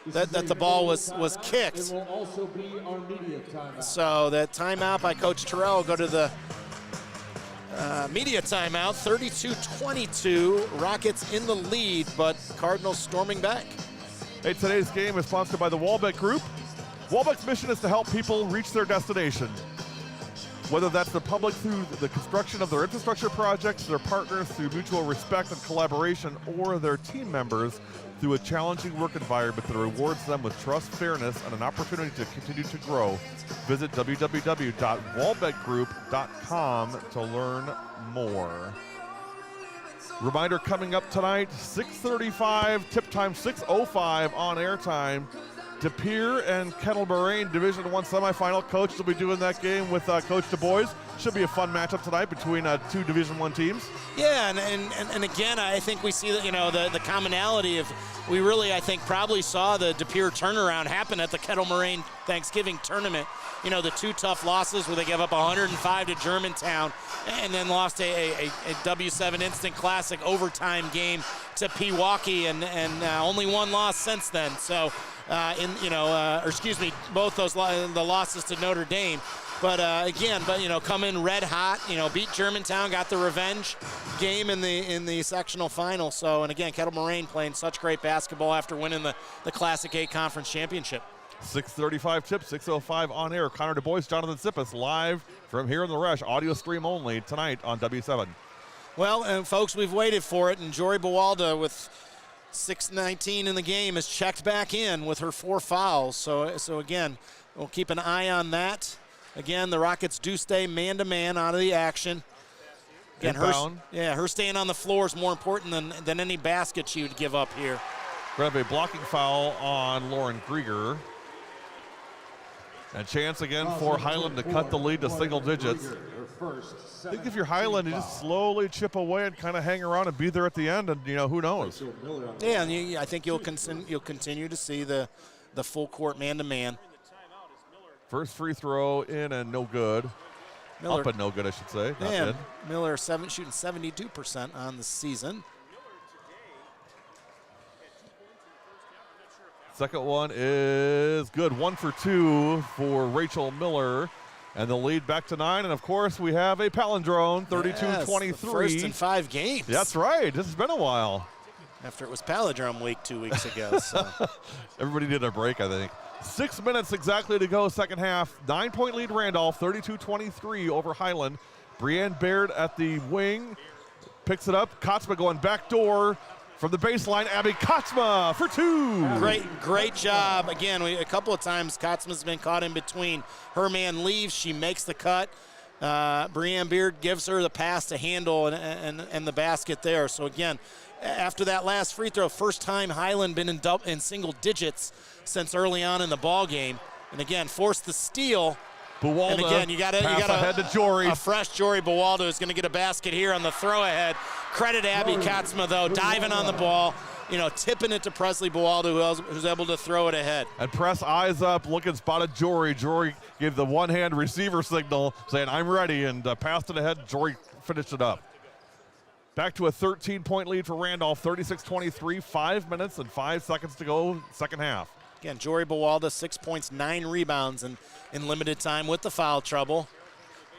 that the ball was kicked. It will also be our media timeout. So that timeout by Coach Terrell will go to the media timeout. 32-22, Rockets in the lead, but Cardinals storming back. Hey, today's game is sponsored by the Walbeck Group. Walbeck's mission is to help people reach their destination. Whether that's the public through the construction of their infrastructure projects, their partners through mutual respect and collaboration, or their team members through a challenging work environment that rewards them with trust, fairness, and an opportunity to continue to grow. Visit www.walbeckgroup.com to learn more. Reminder coming up tonight, 6:35, tip time 6:05 on air time. De Pere and Kettle Moraine Division I semifinal. Coach will be doing that game with Coach Du Bois. Should be a fun matchup tonight between two Division I teams. Yeah, and again, I think we see that, the commonality of, we really, I think, probably saw the De Pere turnaround happen at the Kettle Moraine Thanksgiving tournament. The two tough losses where they gave up 105 to Germantown and then lost a W7 Instant Classic overtime game to Pewaukee, and only one loss since then. So, both those the losses to Notre Dame. But come in red hot, beat Germantown, got the revenge game in the sectional final. So, and again, Kettle Moraine playing such great basketball after winning the Classic A Conference Championship. 6:35 tip, 6:05 on air. Connor Du Bois, Jonathan Sippis, live from here in the Resch. Audio stream only tonight on W7. Well, and folks, we've waited for it, and Jory Buwalda with 6:19 in the game is checked back in with her 4 fouls. So again, we'll keep an eye on that. Again, the Rockets do stay man-to-man out of the action. Again, her staying on the floor is more important than any basket she would give up here. We have a blocking foul on Lauren Krieger. And chance again for Highland to cut the lead to single digits. I think if you're Highland, you just slowly chip away and kind of hang around and be there at the end, and who knows? Yeah, and I think you'll continue to see the full court man-to-man. First free throw in and no good. Miller, up and no good, I should say. Not in. Miller shooting 72% on the season. Second one is good. 1 for 2 for Rachel Miller. And the lead back to 9. And, of course, we have a palindrome, 32-23. Yes, first in 5 games. That's right. This has been a while. After it was palindrome week 2 weeks ago. So. Everybody did a break, I think. 6 minutes exactly to go, second half. 9-point lead Randolph, 32-23 over Highland. Brianne Baird at the wing. Picks it up. Kotzma going back door. From the baseline, Abby Kotzma for 2. Great job. Again, a couple of times Kotzma's been caught in between. Her man leaves, she makes the cut. Brianne Beard gives her the pass to handle and the basket there. So again, after that last free throw, first time Highland been in single digits since early on in the ball game. And again, forced the steal. Buwalda, and again, you got ahead to Jory. A fresh Jory Buwalda is going to get a basket here on the throw ahead. Credit Abby Kotzma though, diving on the ball, tipping it to Presley Buwalda, who's able to throw it ahead. And press eyes up, looking, spotted Jory. Jory gave the one-hand receiver signal, saying, "I'm ready," and passed it ahead. Jory finished it up. Back to a 13-point lead for Randolph, 36-23, 5 minutes and 5 seconds to go, second half. Again, Jory Buwalda, 6 points, 9 rebounds in limited time with the foul trouble.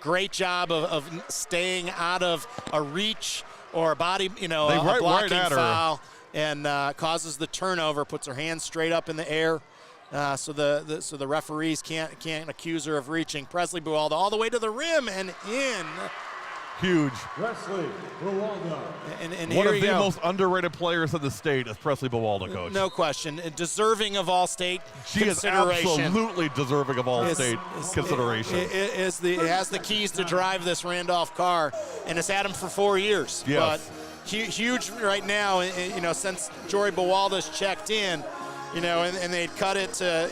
Great job of staying out of a reach or a body, a blocking foul, and causes the turnover, puts her hands straight up in the air, So the referees can't accuse her of reaching. Presley Buwalda all the way to the rim and in. Huge. Presley Buwalda. And one here of you the go. most underrated players in the state is Presley Buwalda, Coach. No question. Deserving of all-state She is consideration. absolutely deserving of all-state consideration. It has the keys to drive this Randolph car, and it's had them for 4 years. Yes. But huge right now, since Jory Buwalda's checked in, and they'd cut it to,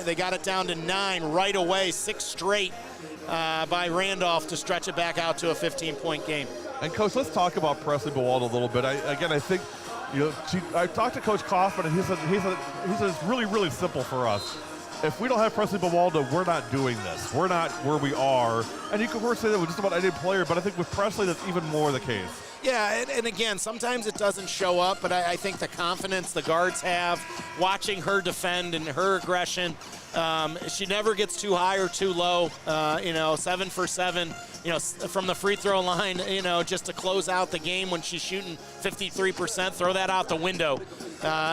they got it down to 9 right away, 6 straight by Randolph to stretch it back out to a 15-point game. And Coach, let's talk about Presley Buwalda a little bit. I think, I talked to Coach Kaufman, and he said it's really, really simple for us. If we don't have Presley Buwalda, we're not doing this. We're not where we are. And you can, of course, say that with just about any player, but I think with Presley, that's even more the case. Yeah, and again, sometimes it doesn't show up, but I think the confidence the guards have, watching her defend and her aggression, she never gets too high or too low. 7 for 7, from the free throw line, just to close out the game when she's shooting 53%, throw that out the window.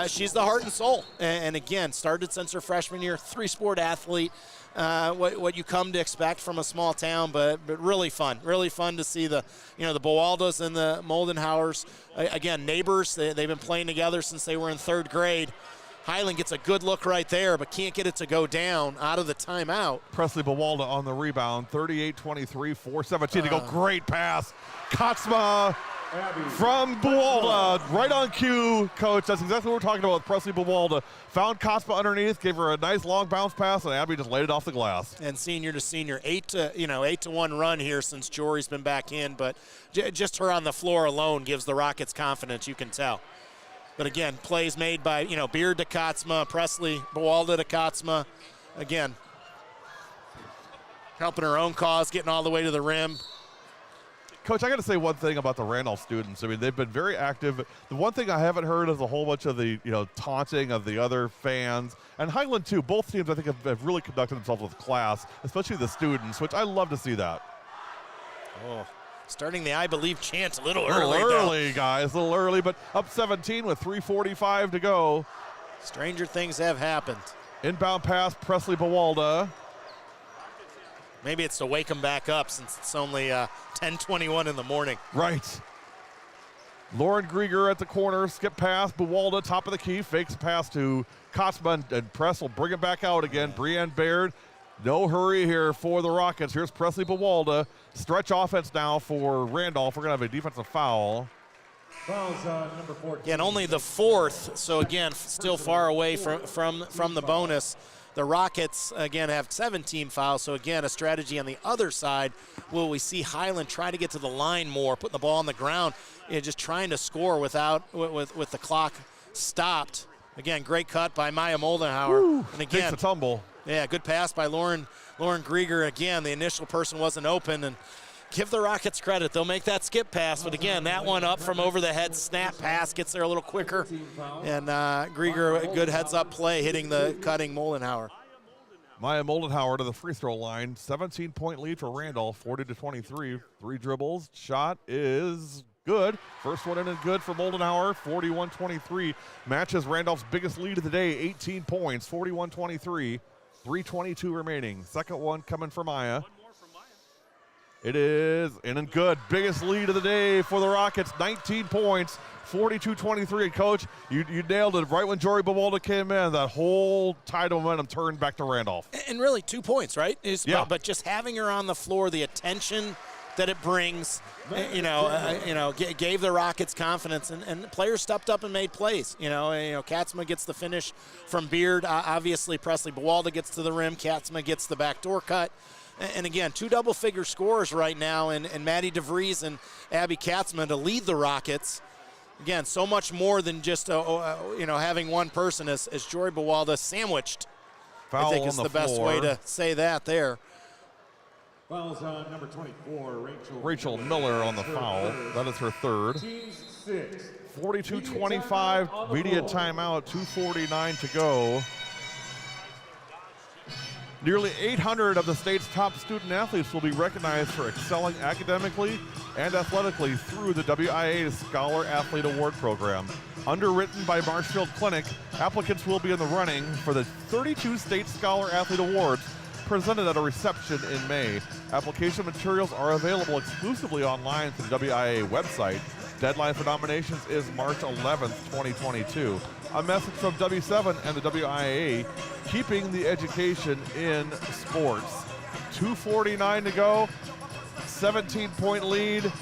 She's the heart and soul. And again, started since her freshman year, 3-sport athlete. What you come to expect from a small town, but really fun to see the Buwaldas and the Moldenhauers, again, neighbors. They've been playing together since they were in 3rd grade. Highland gets a good look right there, but can't get it to go down out of the timeout. Presley Buwalda on the rebound, 38-23, 4:17 to go. Great pass. Kotzma from Buwalda, right on cue, Coach. That's exactly what we're talking about with Presley Buwalda. Found Kotzma underneath, gave her a nice long bounce pass, and Abby just laid it off the glass. And senior to senior, 8-1 run here since Jory's been back in, but just her on the floor alone gives the Rockets confidence, you can tell. But again, plays made by, Beard to Kotzma, Presley Buwalda to Kotzma. Again, helping her own cause, getting all the way to the rim. Coach, I got to say one thing about the Randolph students. I mean, they've been very active. The one thing I haven't heard is a whole bunch of the, taunting of the other fans. And Highland, too. Both teams, I think, have really conducted themselves with class, especially the students, which I love to see that. Oh, starting the I Believe chant a little early. early. A little early, guys. A little early, but up 17 with 3:45 to go. Stranger things have happened. Inbound pass, Presley Buwalda. Maybe it's to wake them back up since it's only 10:21 in the morning. Right. Lauren Grieger at the corner, skip pass, Buwalda, top of the key, fakes pass to Kotzma, and Press will bring it back out again. Brienne Baird, no hurry here for the Rockets. Here's Presley Buwalda. Stretch offense now for Randolph. We're going to have a defensive foul. Fouls number 14. Again, only the 4th, so again, still far away from the bonus. The Rockets, again, have 17 fouls, so again, a strategy on the other side. Will we see Highland try to get to the line more, putting the ball on the ground, just trying to score with the clock stopped. Again, great cut by Maya Moldenhauer. Woo, and again, takes a tumble. Yeah, good pass by Lauren Grieger. Again, the initial person wasn't open, and give the Rockets credit. They'll make that skip pass, but again, that one up from over the head, snap pass, gets there a little quicker. And Grieger, a good heads-up play, hitting the cutting Moldenhauer. Maya Moldenhauer to the free throw line. 17-point lead for Randolph, 40-23. 3 dribbles. Shot is good. First one in and good for Moldenhauer, 41-23. Matches Randolph's biggest lead of the day, 18 points, 41-23. 3:22 remaining. Second one coming for Maya. It is in and good. Biggest lead of the day for the Rockets, 19 points, 42-23. And Coach, you nailed it. Right when Jory Buwalda came in, that whole tide of momentum turned back to Randolph. And really 2 points, right? Yeah. But just having her on the floor, the attention that it brings, gave the Rockets confidence, and players stepped up and made plays. Katzma gets the finish from Beard. Obviously, Presley Buwalda gets to the rim. Katzma gets the backdoor cut. And again, 2 double-figure scorers right now, and Maddie DeVries and Abby Katzma to lead the Rockets. Again, so much more than just having one person as Jory Buwalda sandwiched. Foul I think is on the best way to say that there. Fouls on number 24, Rachel Miller on the foul. That is her 3rd. 42-25, media timeout, 2:49 to go. Nearly 800 of the state's top student athletes will be recognized for excelling academically and athletically through the WIA's Scholar Athlete Award Program. Underwritten by Marshfield Clinic, applicants will be in the running for the 32 State Scholar Athlete Awards presented at a reception in May. Application materials are available exclusively online through the WIAA website. Deadline for nominations is March 11th, 2022. A message from W7 and the WIAA, keeping the education in sports. 2:49 to go, 17-point lead.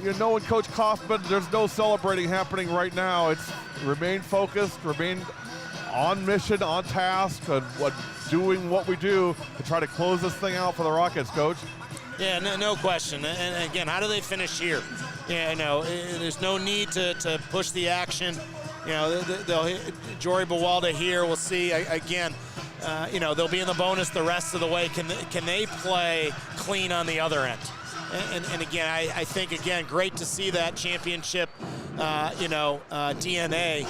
You know, with Coach Kaufman, there's no celebrating happening right now. It's remain focused, remain on mission, on task, and doing what we do to try to close this thing out for the Rockets, Coach. Yeah, no question. And again, how do they finish here? Yeah, there's no need to push the action. They'll Jory Bawalda here. We'll see again. They'll be in the bonus the rest of the way. Can they play clean on the other end? And again, I think, again, great to see that championship, DNA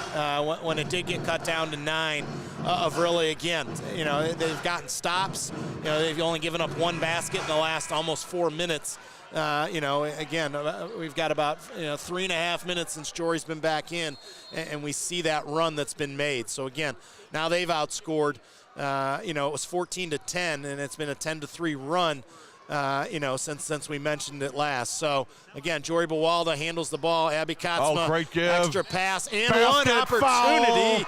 when it did get cut down to 9 of really, again, they've gotten stops. They've only given up 1 basket in the last almost 4 minutes. Again, we've got about 3.5 minutes since Jory's been back in, and we see that run that's been made. So, again, now they've outscored. It was 14-10, and it's been a 10-3 run. Since we mentioned it last. So, again, Jory Bawalda handles the ball. Abby Kotzma, great give. Extra pass, and Basket, one opportunity.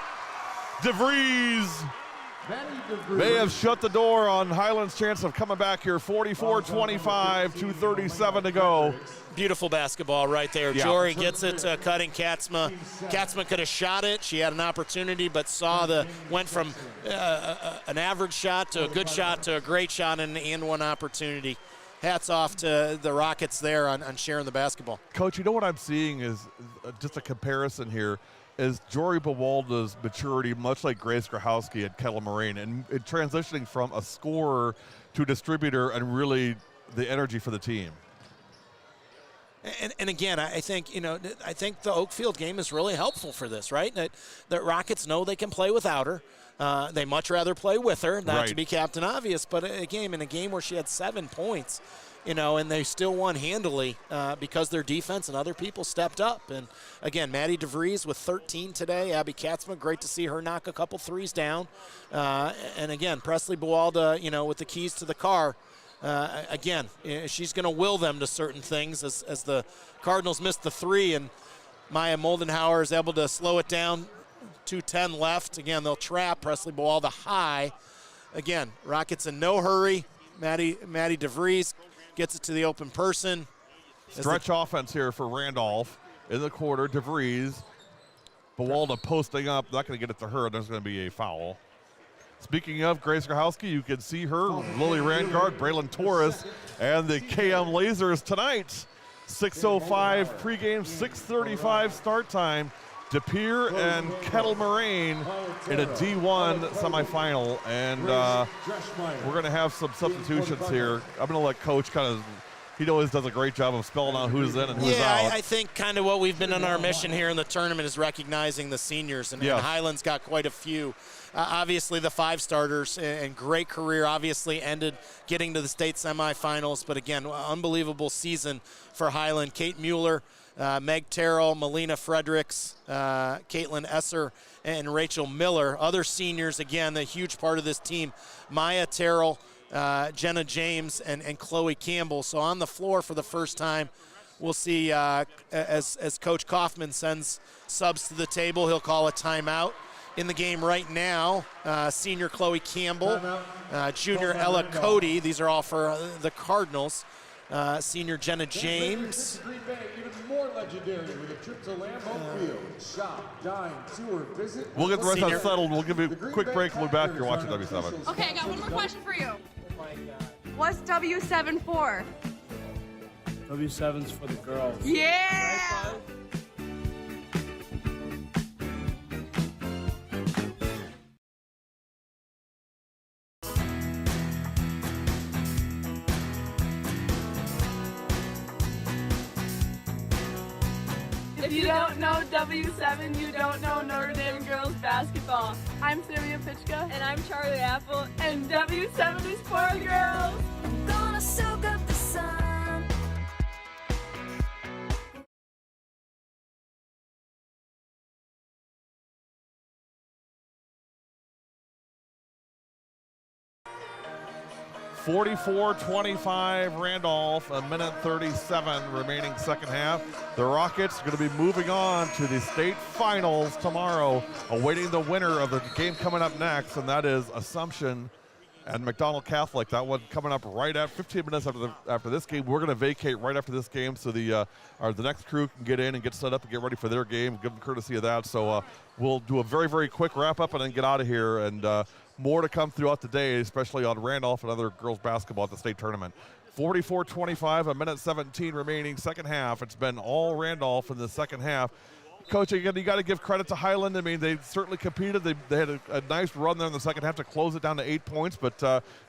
DeVries may have shut the door on Highland's chance of coming back here. 44-25, 2:37 to go. Beautiful basketball right there. Yeah. Jory gets it to cutting Katzma. Katzma could have shot it. She had an opportunity, but went from an average shot to a good shot to a great shot and one opportunity. Hats off to the Rockets there on sharing the basketball. Coach, you know what I'm seeing is just a comparison here is Jory Bawalda's maturity, much like Grace Grahowski and Kettle Moraine, and transitioning from a scorer to a distributor and really the energy for the team. And again, I think the Oakfield game is really helpful for this, right? That Rockets know they can play without her. They much rather play with her, not to be Captain Obvious, but in a game where she had 7 points, and they still won handily because their defense and other people stepped up. And again, Maddie DeVries with 13 today. Abby Katzma, great to see her knock a couple threes down. And again, Presley Bawalda, with the keys to the car. Again, she's going to will them to certain things as the Cardinals missed the 3, and Maya Moldenhauer is able to slow it down. 2:10 left. Again, they'll trap Presley Bawalda high. Again, Rockets in no hurry. Maddie DeVries gets it to the open person. Stretch offense here for Randolph in the quarter. DeVries, Bawalda posting up. Not going to get it to her. There's going to be a foul. Speaking of Grace Grahowski, you can see her, Lily Rangard, Braylon Torres, and the KM Lasers tonight. 6:05 pregame, 6:35 start time. DePere and Kettle Moraine in a D1 semifinal, and we're going to have some substitutions here. I'm going to let Coach he always does a great job of spelling out who's in and who's out. Yeah, I think kind of what we've been on our mission here in the tournament is recognizing the seniors, and Highland's got quite a few. Obviously, the 5 starters and great career obviously ended getting to the state semifinals, but again, unbelievable season for Highland. Kate Mueller, Meg Terrell, Melina Fredericks, Caitlin Esser, and Rachel Miller. Other seniors, again, a huge part of this team. Maya Terrell, Jenna James, and Chloe Campbell. So on the floor for the first time, we'll see as Coach Kaufman sends subs to the table, he'll call a timeout. In the game right now, senior Chloe Campbell, junior Ella Cody. These are all for the Cardinals. Senior Jenna James. Even more legendary with a trip to Lambeau Field. Shop, dine, tour, visit. We'll get the rest of that settled. We'll give you a quick break and we'll be back here watching W7. Okay, I got one more question for you. What's W7 for? W7's for the girls. Yeah! If you don't know W7, you don't know Notre Dame girls basketball. I'm Samia Pitchka. And I'm Charlie Apple. And W7 is for girls. Gonna soak up the sun. 44-25 Randolph, a minute 37 remaining second half. The Rockets going to be moving on to the state finals tomorrow, awaiting the winner of the game coming up next, and that is Assumption and McDonald Catholic. That one coming up right at 15 minutes after this game. We're going to vacate right after this game so the next crew can get in and get set up and get ready for their game, give them courtesy of that. So we'll do a very, very quick wrap-up and then get out of here. And more to come throughout the day, especially on Randolph and other girls basketball at the state tournament. 44-25, a minute 17 remaining second half. It's been all Randolph in the second half. Coach, again, you got to give credit to Highland. I mean, they certainly competed. They had a nice run there in the second half to close it down to 8 points, but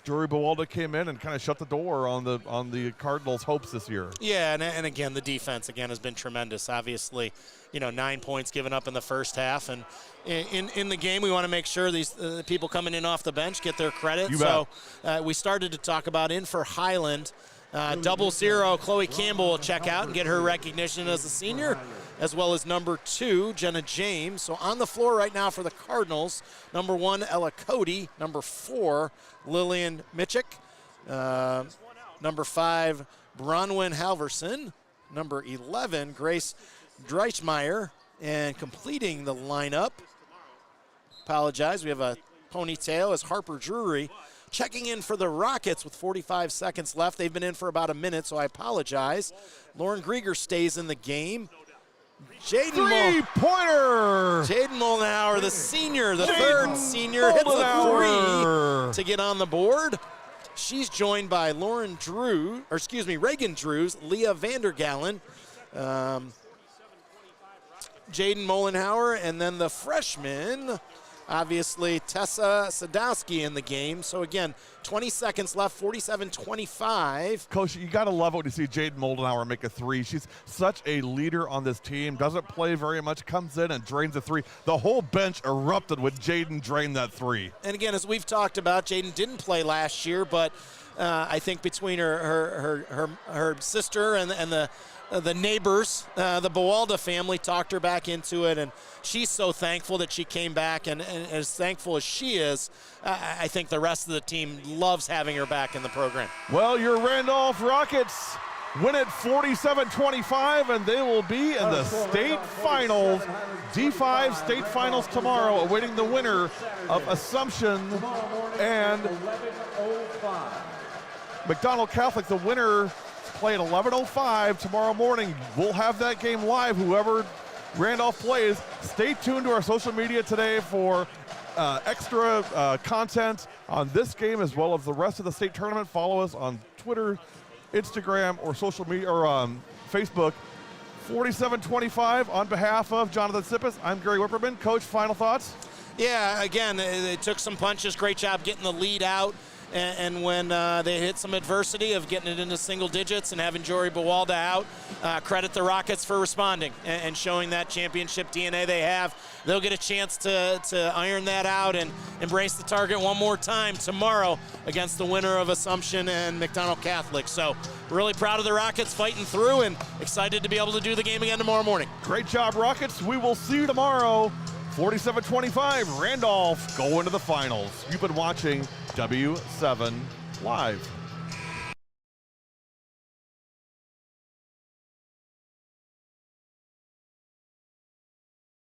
Jory Bawalda came in and kind of shut the door on the Cardinals' hopes this year. Yeah, and again, the defense, again, has been tremendous. Obviously, 9 points given up in the first half, and in the game, we want to make sure these people coming in off the bench get their credit. So we started to talk about in for Highland. 00, Chloe Campbell will check out and get her recognition as a senior, as well as number 2, Jenna James. So on the floor right now for the Cardinals, number 1, Ella Cody, number 4, Lillian Mitchick, number 5, Bronwyn Halverson, number 11, Grace Dreichmeyer, and completing the lineup, we have a ponytail as Harper Drury. Checking in for the Rockets with 45 seconds left. They've been in for about a minute, so I apologize. Lauren Grieger stays in the game. Jaden Mollenhauer, the senior, the third senior, hits a 3 to get on the board. She's joined by Reagan Drews, Leah Vandergallen, Jaden Mollenhauer, and then the freshman, obviously, Tessa Sadowski in the game. So, again, 20 seconds left, 47-25. Coach, you got to love it when you see Jaden Moldenhauer make a 3. She's such a leader on this team, doesn't play very much, comes in and drains a 3. The whole bench erupted when Jaden drained that 3. And, again, as we've talked about, Jaden didn't play last year, but I think between her sister and the neighbors, the Bawalda family, talked her back into it, and she's so thankful that she came back, and as thankful as she is, I think the rest of the team loves having her back in the program. Well, your Randolph Rockets win it 47-25, and they will be in the state finals, D5 state finals tomorrow, awaiting the winner of Assumption and McDonald Catholic. The winner play at 11:05 tomorrow morning. We'll have that game live, whoever Randolph plays. Stay tuned to our social media today for extra content on this game as well as the rest of the state tournament. Follow us on Twitter, Instagram, or social media, or Facebook. 47-25 on behalf of Jonathan Sippis. I'm Gary Whipperman. Coach, final thoughts? Yeah, again, they took some punches. Great job getting the lead out. And when they hit some adversity of getting it into single digits and having Jory Bawalda out, credit the Rockets for responding and showing that championship DNA they have. They'll get a chance to iron that out and embrace the target one more time tomorrow against the winner of Assumption and McDonald Catholic. So really proud of the Rockets fighting through and excited to be able to do the game again tomorrow morning. Great job, Rockets. We will see you tomorrow. 47-25, Randolph going to the finals. You've been watching W7 Live.